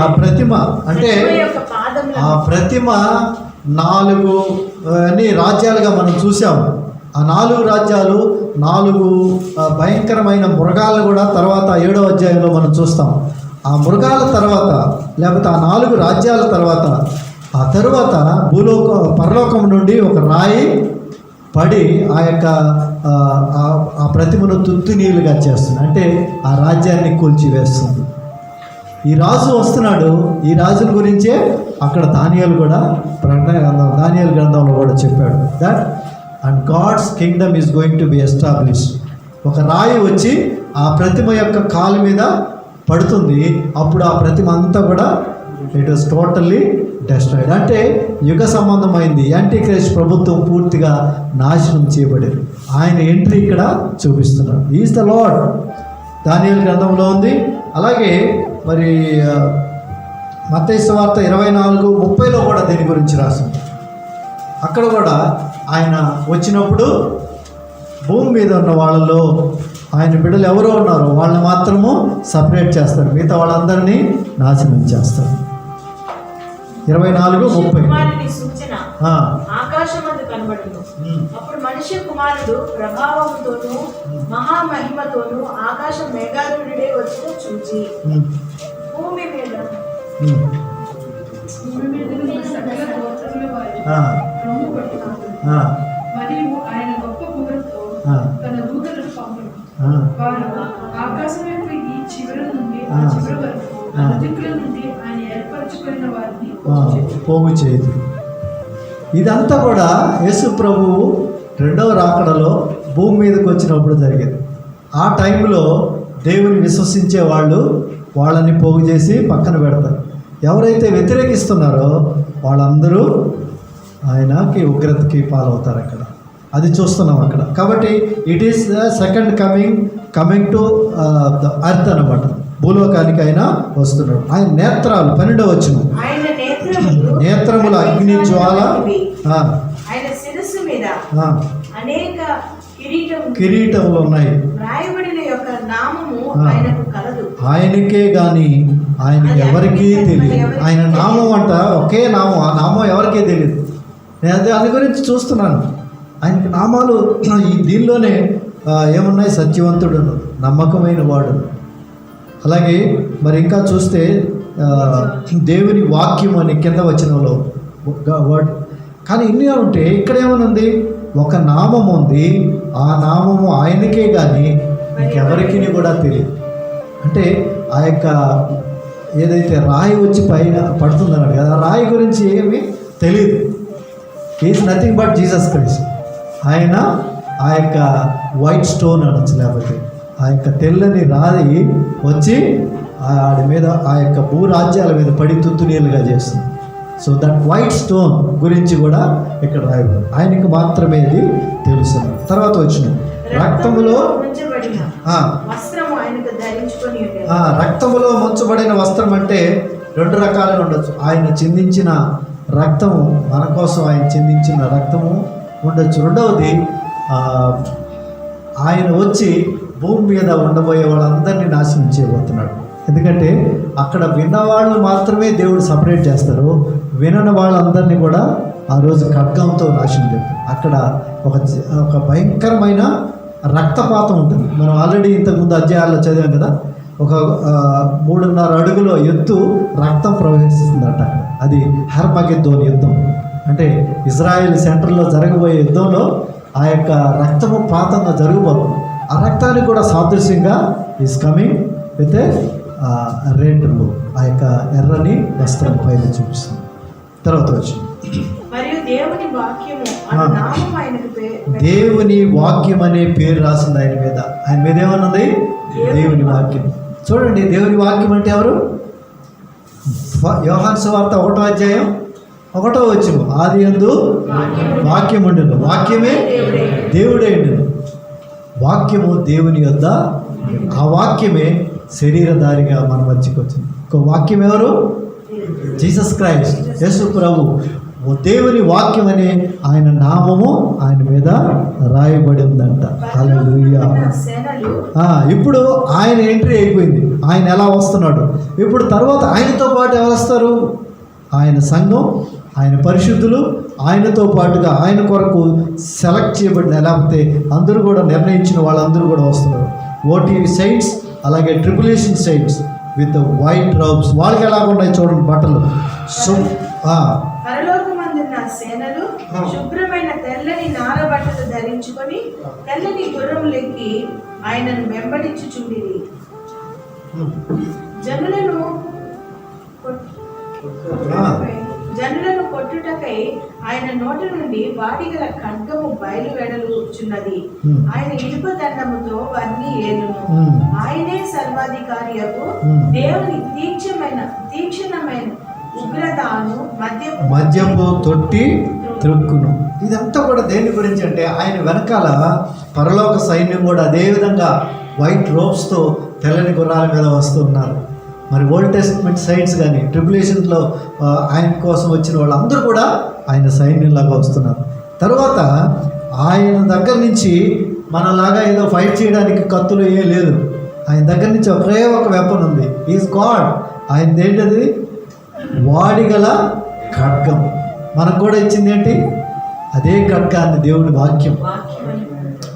ఆ ప్రతిమ అంటే ఆ ప్రతిమ 4 రాజ్యాలుగా మనం చూసాము. ఆ 4 రాజ్యాలు 4 భయంకరమైన మృగాలు కూడా తర్వాత 7వ అధ్యాయంలో మనం చూస్తాం. ఆ మృగాల తర్వాత లేకపోతే ఆ 4 రాజ్యాల తర్వాత ఆ తరువాత పరలోకం నుండి ఒక రాయి పడి ఆ యొక్క ఆ ప్రతిమను తుత్తునీలుగా చేస్తుంది. అంటే ఆ రాజ్యాన్ని కూల్చివేస్తుంది. ఈ రాజు వస్తున్నాడు. ఈ రాజుని గురించే అక్కడ దానియేలు కూడా దానియేలు గ్రంథంలో కూడా చెప్పాడు. That and God's kingdom is going to be established. ఒక రాయి వచ్చి ఆ ప్రతిమ యొక్క కాలు మీద పడుతుంది. అప్పుడు ఆ ప్రతిమ అంతా కూడా ఇట్ వాస్ టోటల్లీ డెస్ట్రాయిడ్. అంటే యుగ సంబంధమైంది. యాంటీ క్రైస్ట్ ప్రభుత్వం పూర్తిగా నాశనం చేయబడింది. ఆయన ఎంట్రీ ఇక్కడ చూపిస్తున్నాడు. Is the lord. దానియేలు గ్రంథంలో ఉంది. అలాగే మరి మత్తయి సువార్త 24:30 కూడా దీని గురించి రాసింది. అక్కడ కూడా ఆయన వచ్చినప్పుడు భూమి మీద ఉన్న వాళ్ళలో ఆయన బిడ్డలు ఎవరో ఉన్నారో వాళ్ళని మాత్రము సపరేట్ చేస్తారు, మిగతా వాళ్ళందరినీ నాశనం చేస్తారు. 24:30 ఆకాశమందు కనబడును. అప్పుడు మనిషి కుమారుడు ప్రభావముతోను మహామహిమతోను ఆకాశ మేఘారుడే వచ్చి చూచి భూమి మీద మరియు ఆయన గొప్ప పొగరుతో తన దూతలను పంపును. వారు చివరి వరకు నలుదిక్కుల నుండి ఆయన ఏర్పరచుకున్న వారిని పోగు చేయదు. ఇదంతా కూడా యేసు ప్రభువు రెండవ రాకడలో భూమి మీదకి వచ్చినప్పుడు జరిగేది. ఆ టైంలో దేవుని విశ్వసించే వాళ్ళని పోగు చేసి పక్కన పెడతారు. ఎవరైతే వ్యతిరేకిస్తున్నారో వాళ్ళందరూ ఆయనకి ఉగ్రతకి పాలవుతారు. అక్కడ అది చూస్తున్నాం అక్కడ. కాబట్టి it is the second coming to the earth అనమాట. భూలోకానికి ఆయన వస్తున్నాడు. ఆయన నేత్రాలు 12వ వచనం, ఆయన నేత్రముల అగ్ని జ్వాల, ఆయన శిరస్సు మీద అనేక కిరీటములు ఉన్నాయి. రాయబడిన యొక్క నామము ఆయనకు కలదు. ఆయనకే గాని ఆయనకి ఎవరికీ తెలియదు. ఆయన నామం అంట ఒకే నామం. ఆ నామం ఎవరికీ తెలియదు. నేను దాని గురించి చూస్తున్నాను. ఆయనకి నామాలు ఈ దీనిలోనే ఏమున్నాయి? సత్యవంతుడు, నమ్మకమైన వాడు. అలాగే మరి ఇంకా చూస్తే దేవుని వాక్యం అని కింద వచనంలో వర్డ్. కానీ ఇన్ని ఉంటే ఇక్కడ ఏమనుంది? ఒక నామం ఉంది. ఆ నామము ఆయనకే కానీ ఇంకెవరికి కూడా తెలియదు. అంటే ఆ యొక్క ఏదైతే రాయి వచ్చి పైన పడుతుందన్నాడు కదా, ఆ రాయి గురించి ఏమీ తెలియదు. Is nothing but Jesus Christ. ఆయన ఆ యొక్క వైట్ స్టోన్ అనొచ్చు, లేకపోతే ఆ యొక్క తెల్లని రాయి వచ్చి ఆడి మీద ఆ యొక్క భూరాజ్యాల మీద పడి తుత్తునీలుగా చేస్తుంది. సో దట్ వైట్ స్టోన్ గురించి కూడా ఇక్కడ రాయబడి ఆయనకు మాత్రమే అది తెలుసు. తర్వాత వచ్చిన రక్తములో రక్తములో ముంచబడిన వస్త్రం అంటే 2 రకాలుగా ఉండొచ్చు. ఆయన చిందించిన రక్తము, మన కోసం ఆయన చిందించిన రక్తము ఉండొచ్చు. రెండవది ఆయన వచ్చి భూమి మీద ఉండబోయే వాళ్ళందరినీ నాశనం చేయబోతున్నాడు. ఎందుకంటే అక్కడ విన్నవాళ్ళు మాత్రమే దేవుడు సపరేట్ చేస్తారు. వినని వాళ్ళందరినీ కూడా ఆ రోజు ఖడ్గంతో నాశనం చేస్తారు. అక్కడ ఒక భయంకరమైన రక్తపాతం ఉంటుంది. మనం ఆల్రెడీ ఇంతకుముందు అధ్యాయాల్లో చదివాం కదా. ఒక 3.5 అడుగుల ఎత్తు రక్తం ప్రవహిస్తుందట. అది హర్మగెద్దోన్ యుద్ధం. అంటే ఇజ్రాయెల్ సెంటర్లో జరగబోయే యుద్ధంలో ఆ యొక్క రక్తము పాతంగా జరగబోతుంది. ఆ రక్తానికి కూడా సాదృశ్యంగా ఈజ్ కమింగ్ విత్ రెడ్, ఆ యొక్క ఎర్రని వస్త్రం పైన చూపిస్తుంది. తర్వాత వచ్చి దేవుని వాక్యం అనే పేరు రాసింది ఆయన మీద. ఆయన మీద ఏమన్నది? దేవుని వాక్యం. చూడండి, దేవుని వాక్యం అంటే ఎవరు? యోహాను సువార్త 1వ అధ్యాయం 1వ వచనం, ఆది యందు వాక్యం ఉండెను, వాక్యమే దేవుడే ఉండెను. వాక్యము దేవుని యొద్ద, ఆ వాక్యమే శరీరధారిగా మన మధ్యకి వచ్చింది. ఒక వాక్యం ఎవరు? జీసస్ క్రైస్ట్, యేసు ప్రభు. దేవుని వాక్యం అనే ఆయన నామము ఆయన మీద రాయబడి ఉందంట. హల్లెలూయా. ఇప్పుడు ఆయన ఎంట్రీ అయిపోయింది. ఆయన ఎలా వస్తున్నాడు? ఇప్పుడు తర్వాత ఆయనతో పాటు ఎవరు వస్తారు? ఆయన సంఘం, ఆయన పరిశుద్ధులు, ఆయనతో పాటుగా ఆయన కొరకు సెలెక్ట్ చేయబడిన, లేకపోతే అందరూ కూడా నిర్ణయించిన వాళ్ళందరూ కూడా వస్తున్నారు. ఓటీవీ సైట్స్, అలాగే ట్రిపులేషన్ సైట్స్ విత్ వైట్ రౌబ్స్. వాళ్ళకి ఎలా ఉన్నాయి చూడండి బట్టలు. పరలోకమందున్న సేనలు శుభ్రమైన తెల్లని నార బట్టలు ధరించుకొని తెల్లని గుర్రములెక్కి ఆయనను వెంబడించుచుండిరి. జనులను కొట్టుటకై ఆయన నోటి నుండి వాడిగల ఖడ్గము బయలువెడలుచున్నది. ఆయన ఇనుప దండముతో వారిని ఏలును. ఆయనే సర్వాధికారియకు దేవుని తీక్షణమైన ఉగ్రతను మద్యపు తొట్టి త్రొక్కును. ఇదంతా కూడా దేని గురించి అంటే ఆయన వెనకాల పరలోక సైన్యం కూడా అదే విధంగా వైట్ రోబ్స్తో తెల్లని గుర్రాల మీద వస్తున్నారు. మరి ఓల్డ్ టెస్ట్మెంట్ సైట్స్ కానీ ట్రిబులేషన్లో ఆయన కోసం వచ్చిన వాళ్ళందరూ కూడా ఆయన సైన్యంలాగా వస్తున్నారు. తర్వాత ఆయన దగ్గర నుంచి మనలాగా ఏదో ఫైట్ చేయడానికి కత్తులు ఏ లేదు. ఆయన దగ్గర నుంచి ఒకే ఒక వెపన్ ఉంది. Is God. ఆయన ఏంటది? వాడిగల ఖడ్గం. మనకు కూడా ఇచ్చింది ఏంటి? అదే ఖడ్గాన్ని, దేవుడి వాక్యం.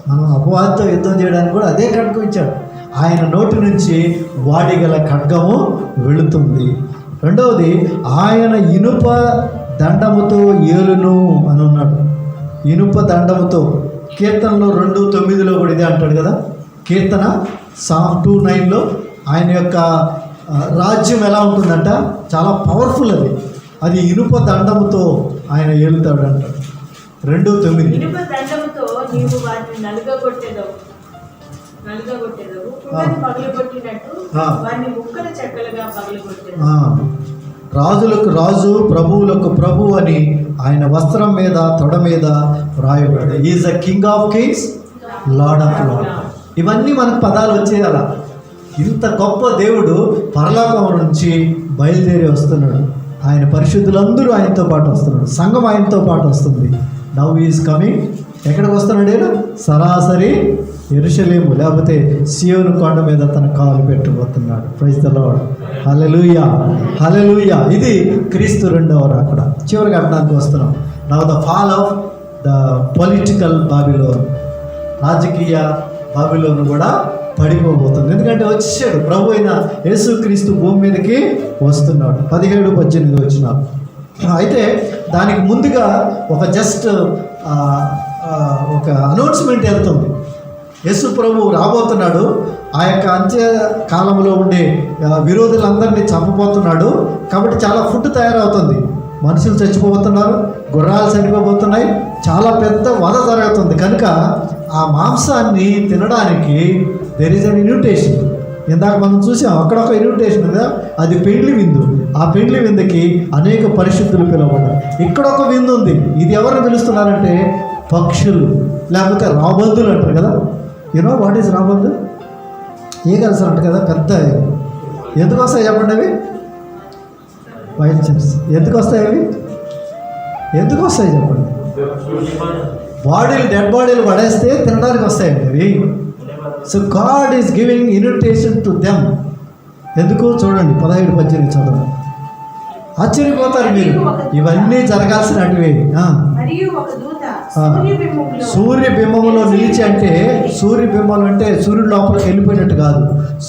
మనం అపవాదితో యుద్ధం చేయడానికి కూడా అదే ఖడ్గం ఇచ్చాడు. ఆయన నోటి నుంచి వాడిగల ఖడ్గము వెళుతుంది. రెండవది, ఆయన ఇనుప దండముతో ఏలును అని ఉన్నాడు. ఇనుప దండముతో. కీర్తనలో 2:9 కూడా ఇదే అంటాడు కదా. కీర్తన Psalm 2:9 ఆయన యొక్క రాజ్యం ఎలా ఉంటుందంట, చాలా పవర్ఫుల్ అది. అది ఇనుప దండముతో ఆయన ఏలుతాడు అంటాడు. 2:9. ఇనుప దండముతో నీవు వారిని నలుగగొట్టెదవు, కుండను పగలగొట్టినట్టు వారిని ముక్కల చెక్కలుగా పగలగొట్టెదవు. రాజులకు రాజు, ప్రభువులకు ప్రభు అని ఆయన వస్త్రం మీద, తొడ మీద వ్రాయబడింది. Is the king of Kings, lord of lord. ఇవన్నీ మనకు పదాలు వచ్చేయాల. ఇంత గొప్ప దేవుడు పరలోకం నుంచి బయలుదేరి వస్తున్నాడు. ఆయన పరిశుద్ధులందరూ ఆయనతో పాటు వస్తున్నాడు. సంఘం ఆయనతో పాటు వస్తుంది. Now is coming. ఎక్కడికి వస్తున్నాడు ఆయన? సరాసరి యెరూషలేము లేకపోతే సియోను కొండ మీద తన కాలు పెట్టబోతున్నాడు. Praise the Lord. Hallelujah, hallelujah. ఇది క్రీస్తు రెండవ రాకడ. చివరికి అర్థానికి వస్తున్నాం. Now the fall of the political Babylon, రాజకీయ బాబిలోన్ కూడా పడిపోబోతుంది. ఎందుకంటే వచ్చాడు ప్రభు అయిన యేసుక్రీస్తు భూమి మీదకి వస్తున్నాడు. 17-18 వచ్చినారు. అయితే దానికి ముందుగా ఒక జస్ట్ ఒక అనౌన్స్మెంట్ వెళ్తుంది. యేసు ప్రభు రాబోతున్నాడు. ఆ యొక్క అంత్య కాలంలో ఉండే విరోధులందరినీ చంపబోతున్నాడు. కాబట్టి చాలా ఫుడ్ తయారవుతుంది. మనుషులు చచ్చిపోబోతున్నారు, గుర్రాలు చనిపోబోతున్నాయి, చాలా పెద్ద వధ జరుగుతుంది. కనుక ఆ మాంసాన్ని తినడానికి దెర్ ఈజ్ అన్ ఇన్విటేషన్. ఇందాక మనం చూసాం, అక్కడ ఒక ఇన్విటేషన్ కదా, అది పెండ్లి విందు. ఆ పెండ్లి విందుకి అనేక పరిశుద్ధులు పిలవబడ్డారు. ఇక్కడ ఒక విందు ఉంది. ఇది ఎవరిని పిలుస్తున్నారంటే పక్షులు, లేకపోతే రాబందులు అంటారు కదా. యూనో వాట్ ఈజ్ రాబందు? ఈగల్స్ అంటారు కదా, పెద్ద. ఎందుకు వస్తాయి చెప్పండి అవి? Wild chips. ఎందుకు వస్తాయి అవి? ఎందుకు వస్తాయి చెప్పండి? బాడీలు, డెడ్ బాడీలు పడేస్తే తినడానికి వస్తాయండి అవి. So God is giving invitation to them. ఎందుకు? చూడండి 17-18 చదవండి. ఆశ్చర్యపోతారు మీరు. ఇవన్నీ జరగాల్సినటివి. సూర్యబింబములో నిలిచి, అంటే సూర్యబింబం అంటే సూర్యుడు లోపలికి వెళ్ళిపోయినట్టు కాదు.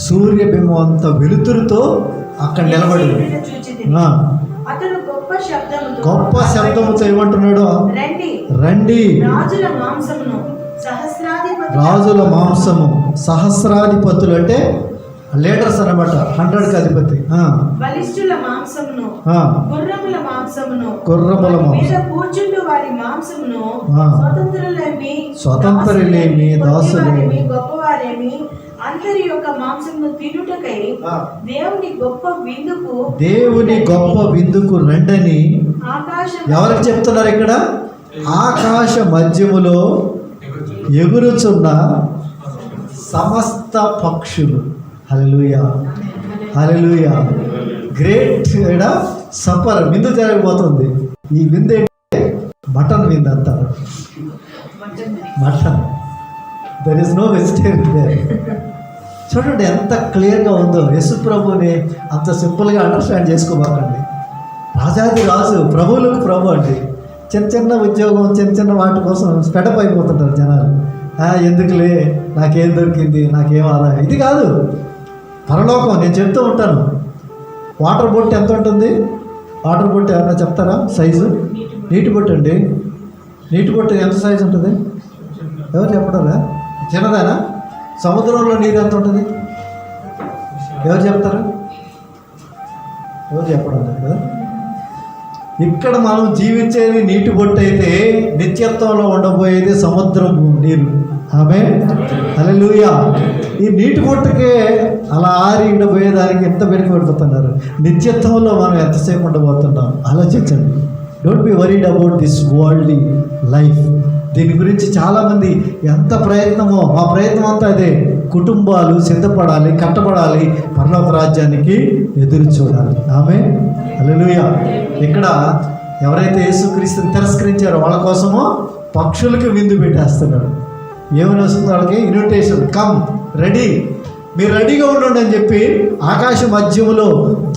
సూర్యబింబం అంత వెలుతురుతో అక్కడ నిలబడి గొప్ప శబ్దముతో ఏమంటున్నాడు? రండి, రాజుల మాంసము, సహస్రాధిపతులు అంటే లీడర్స్ అన్నమాట, 100కి అధిపతి. బలిష్ఠుల మాంసమును, గుర్రముల మాంసమును, కూర్చుండు వారి మాంసమును, స్వతంత్రులేమి దాసులేమి గొప్పవారేమి అందరి యొక్క మాంసమును తినుటకై దేవుని గొప్ప విందుకు రండని ఎవరికి చెప్తున్నారు ఇక్కడ? ఆకాశ మధ్యములో ఎగురుచున్న సమస్త పక్షులు. హల్లెలూయా, హల్లెలూయా. గ్రేట్ సఫర్ విందు జరగబోతుంది. ఈ విందు ఏంటంటే మటన్ విందు అంటారు. Mutton. There is no vegetarian there. చూడండి ఎంత క్లియర్గా ఉందో. యేసు ప్రభుని అంత సింపుల్గా అండర్స్టాండ్ చేసుకోబాకండి. రాజాది రాజు, ప్రభువులకు ప్రభు అండి. చిన్న చిన్న ఉద్యోగం, చిన్న చిన్న వాటి కోసం స్పెడప్ అయిపోతుంటారు జనాలు. ఎందుకులే, నాకేం దొరికింది, నాకేం ఆదాయం. ఇది కాదు పరలోకం. నేను చెప్తూ ఉంటాను, వాటర్ బోట్ ఎంత ఉంటుంది? వాటర్ బోట్ ఏమన్నా చెప్తారా సైజు? నీటి బొట్టు అండి. నీటి బొట్టు ఎంత సైజు ఉంటుంది? ఎవరు చెప్పడారా? చిన్నదానా? సముద్రంలో నీరు ఎంత ఉంటుంది? ఎవరు చెప్తారు? ఎవరు చెప్పడం లేదు కదా. ఇక్కడ మనం జీవించేది నీటి బొట్టు అయితే, నిత్యత్వంలో ఉండబోయేది సముద్రం నీరు. ఆమేన్, హల్లెలూయా. ఈ నీటి బొట్టుకే అలా ఆరి ఉండబోయేదానికి ఎంత వెనుకబడిపోతున్నారు. నిత్యత్వంలో మనం ఎంతసేపు ఉండబోతున్నాం ఆలోచించండి. Don't be worried about this worldly life. దీని గురించి చాలామంది ఎంత ప్రయత్నమో, ఆ ప్రయత్నం అంతా అదే. కుటుంబాలు సిద్ధపడాలి, కట్టబడాలి, పరలోక రాజ్యానికి ఎదురు చూడాలి. ఆమేన్, హల్లెలూయా. ఇక్కడ ఎవరైతే యేసుక్రీస్తుని తిరస్కరించారో వాళ్ళ కోసమో పక్షులకి విందు పెట్టేస్తున్నాడు. ఏమని వస్తుంది వాళ్ళకి? ఇన్విటేషన్, కమ్, రెడీ, మీరు రెడీగా ఉండండి అని చెప్పి ఆకాశ మధ్యములో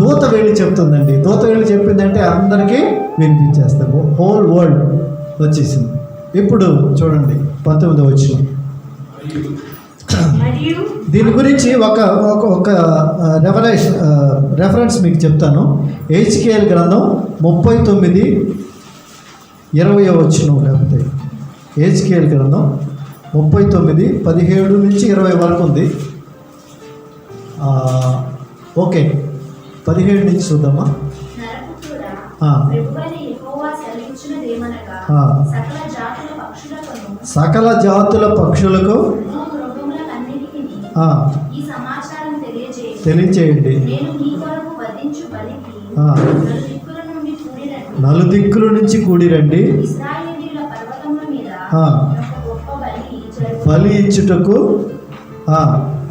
దూత వెళ్ళి చెప్తుందండి. దూత వెళ్ళి చెప్పిందంటే అందరికీ వినిపించేస్తారు. హోల్ వరల్డ్ వచ్చేసింది. ఇప్పుడు చూడండి 19వ వచనం. దీని గురించి ఒక రెఫరెన్స్ మీకు చెప్తాను. హెచ్కేఎల్ గ్రంథం 39:20 వచనం, లేకపోతే హెచ్కేఎల్ గ్రంథం 39:17 నుంచి 20 వరకు ఉంది. ఓకే, 17 నుంచి చూద్దామా. నరపుత్రుడా, ఆ. ప్రభువైన యెహోవా సెలవిచ్చినదేమనగా, ఆ. సకల జాతుల పక్షులకును సకల జాతుల పక్షులకు మృగములకన్నిటికిని ఆ, ఈ సమాచారం తెలియజేయండి. తెలియచేయండి. నేను మీ కొరకు వధించు బలికి ఆ. నలుదిక్కుల నుండి కూడినట్టు నలుదిక్కుల నుంచి కూడిరండి. ఇశ్రాయేలీయుల పర్వతముల మీద ఆ. ఒక గొప్ప బలి జరుగును. బలి ఇచ్చుటకు ఆ,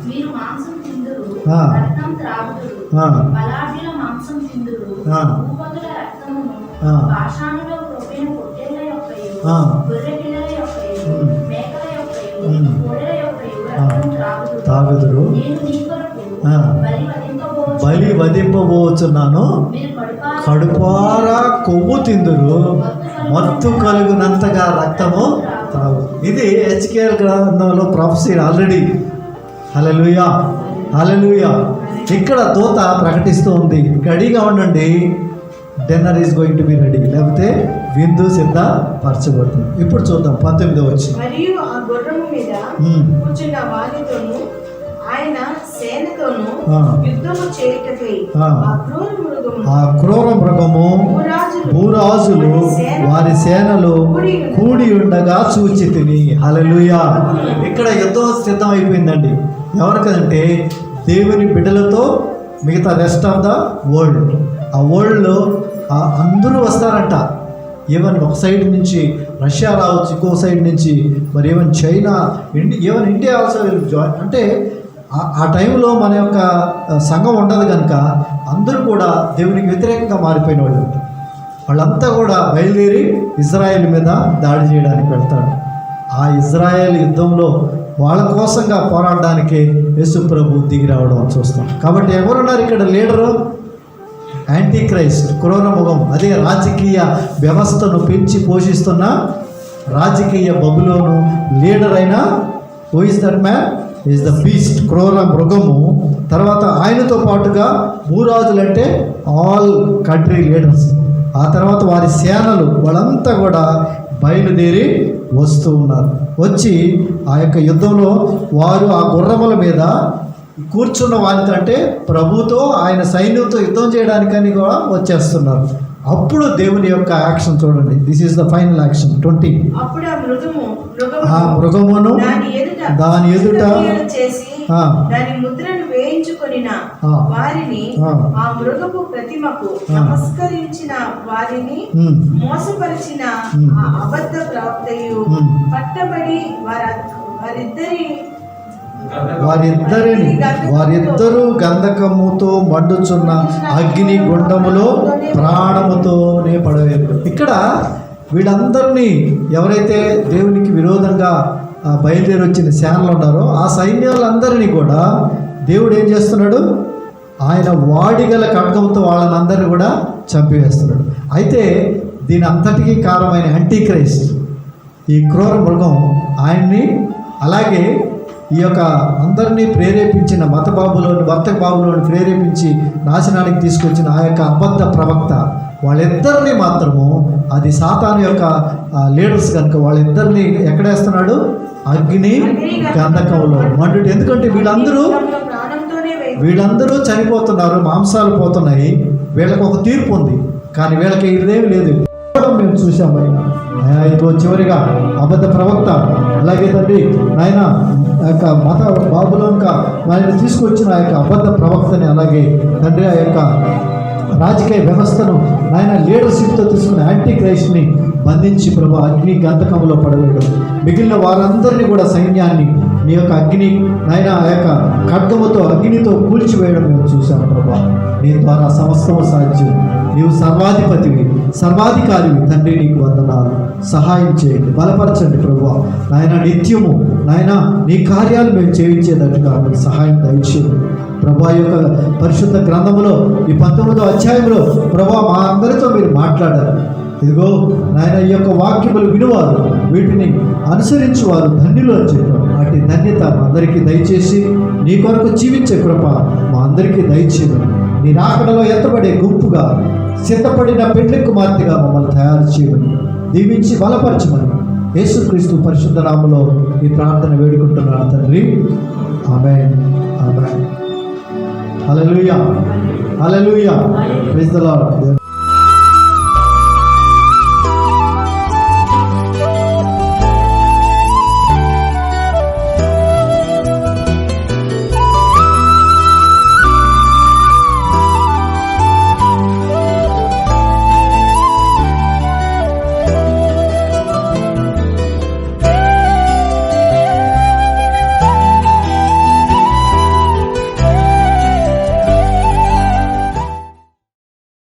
మీరు మాంసం తిందురు, ఆ. రక్తం త్రాగుదురు, ఆ. బలాఢ్యుల మాంసం తిందురు, ఆ. భూపతుల రక్తమును, ఆ. భాషానులో క్రొవ్విన పొట్టేళ్ల యొక్కయు, ఆ. గొర్రె పిల్లల యొక్కయు, ఉమ్. మేకల యొక్కయు, ఉమ్. కోడెల యొక్కయు ఆ. రక్తం త్రాగుదురు. తాగుదురు. నేను నీ కొరకు ఆ. బలి బలి వధింపబోచున్నాను. మీరు కడుపారా కొవ్వు తిందురు, మత్తు కలుగునంతగా రక్తము తాగు. ఇది హెచ్కేఎల్ గ్రంథంలో ప్రొఫెసీ ఆల్రెడీ. హల్లెలూయా, హల్లెలూయా. ఇక్కడ దూత ప్రకటిస్తూ ఉంది, రెడీగా ఉండండి, dinner is going to be ready, లేకపోతే విందు సిద్ధపరచబడుతుంది. ఇప్పుడు చూద్దాం 19వ వచనం. మరియు ఆ గుర్రము మీద ఉమ్. కూర్చున్న వారితోను ఆయన సేనతోను ఆ. యుద్ధము చేయుటకై ఆ. ఆ క్రూర మృగము ఆ క్రూర మృగము భూరాజులు వారి సేనలు కూడి ఉండగా చూచితిని. హల్లెలూయా. ఇక్కడ యుద్ధం సిద్ధం అయిపోయిందండి. ఎవరికంటే దేవుని బిడ్డలతో మిగతా రెస్ట్ ఆఫ్ ద వరల్డ్. ఆ వరల్డ్లో అందరూ వస్తారంట. ఈవెన్ ఒక సైడ్ నుంచి రష్యా రావచ్చు, ఇంకో సైడ్ నుంచి మరి even China, even India also join. అంటే ఆ టైంలో మన యొక్క సంఘం ఉండదు కనుక అందరూ కూడా దేవునికి వ్యతిరేకంగా మారిపోయిన వాళ్ళు. వాళ్ళంతా కూడా బయలుదేరి ఇజ్రాయెల్ మీద దాడి చేయడానికి వెళ్తాడు. ఆ ఇజ్రాయెల్ యుద్ధంలో వాళ్ళ కోసంగా పోరాడడానికి యేసు ప్రభు దిగి రావడం చూస్తాం. కాబట్టి ఎవరున్నారు ఇక్కడ లీడరు? యాంటీ క్రైస్ట్, క్రూర మృగం. అదే రాజకీయ వ్యవస్థను పెంచి పోషిస్తున్న రాజకీయ బబులోను లీడర్ అయిన who is that man? Is the beast, క్రూర మృగము. తర్వాత ఆయనతో పాటుగా భూరాజులు అంటే ఆల్ కంట్రీ లీడర్స్. ఆ తర్వాత వారి సేనలు వాళ్ళంతా కూడా బయలుదేరి వస్తూ ఉన్నారు. వచ్చి ఆ యొక్క యుద్ధంలో వారు ఆ గుర్రముల మీద కూర్చున్న వారితో, అంటే ప్రభుతో ఆయన సైన్యంతో యుద్ధం చేయడానికని కూడా వచ్చేస్తున్నారు. అప్పుడు దేవుని యొక్క యాక్షన్ చూడండి. This is the final action. 20. అప్పుడు ఆ మృగమును దాని ఎదుట చేసి ఆ. దాని ముద్రను వేయించుకొనిన ఆ. వారిని, ఆ. ఆ మృగపు ప్రతిమకు ఆ. నమస్కరించిన వారిని, ఉమ్. మోసపరిచిన ఉమ్. ఆ అబద్ధ ప్రవక్తయు ఉమ్. పట్టబడి వారిద్దరూ గంధకముతో మండుచున్న అగ్ని గుండములో ప్రాణముతోనే పడవేరు. ఇక్కడ వీళ్ళందరినీ ఎవరైతే దేవునికి విరోధంగా బయలుదేరి వచ్చిన సేనలు ఉన్నారో ఆ సైన్యాలందరినీ కూడా దేవుడు ఏం చేస్తున్నాడు? ఆయన వాడిగల ఖడ్గంతో వాళ్ళనందరినీ కూడా చంపివేస్తున్నాడు. అయితే దీని అంతటికీ కారణమైన యాంటీ క్రైస్ట్, ఈ క్రూర మృగం, ఆయన్ని అలాగే ఈ యొక్క అందరినీ ప్రేరేపించిన వర్తక బాబులోని ప్రేరేపించి నాశనానికి తీసుకొచ్చిన ఆ యొక్క అబద్ధ ప్రవక్త, వాళ్ళిద్దరినీ మాత్రము, అది సాతాను యొక్క లీడర్స్ కనుక వాళ్ళిద్దరినీ ఎక్కడేస్తున్నాడు? అగ్ని గంధకంలో మండు. ఎందుకంటే వీళ్ళందరూ చనిపోతున్నారు, మాంసాలు పోతున్నాయి, వీళ్ళకి ఒక తీర్పు ఉంది, కానీ వీళ్ళకి ఇదేమి లేదు. మేము చూసాం ఇదిగో చివరిగా అబద్ధ ప్రవక్త, అలాగే తండ్రి నాయన యొక్క మత బాబులోక ఆయన తీసుకొచ్చిన ఆ యొక్క అబద్ధ ప్రవక్తని, అలాగే తండ్రి ఆ యొక్క రాజకీయ వ్యవస్థను నాయన లీడర్షిప్తో తీసుకున్న యాంటీ క్రైస్ట్ని బంధించి ప్రభు అగ్ని గంధకంలో పడవేయడం, మిగిలిన వారందరినీ కూడా సైన్యాన్ని నీ యొక్క అగ్ని నాయన ఆ యొక్క ఖడ్గముతో అగ్నితో కూల్చివేయడం మేము చూసాము ప్రభా. నీ ద్వారా సమస్తము సాధ్యం. నీవు సర్వాధిపతివి, సర్వాధికారివి తండ్రి, నీకు వందనాలు. సహాయం చేయండి, బలపరచండి ప్రభువా. నాయన నిత్యము నాయన నీ కార్యాలు మేము చేయించేటట్టుగా మీకు సహాయం దయచేయండి ప్రభా. యొక్క పరిశుద్ధ గ్రంథములో ఈ 19వ అధ్యాయంలో ప్రభా మా అందరితో మీరు మాట్లాడారు. ఇదిగో నాయన ఈ యొక్క వాక్యములు వినువారు, వీటిని అనుసరించువారు ధన్యులు అని చెప్పారు. వాటి ధన్యత మా అందరికీ దయచేసి నీ కొరకు జీవించే కృప మా అందరికీ దయచేయమని, నీ రాకడలో ఎత్తబడే గుంపుగా సిద్ధపడిన పెళ్లి కుమార్తెగా మమ్మల్ని తయారు చేయమని, దీవించి బలపరచమని యేసుక్రీస్తు పరిశుద్ధ నామములో ఈ ప్రార్థన వేడుకుంటున్నాను తండ్రి. Amen, amen. Hallelujah. Hallelujah. Praise the lord.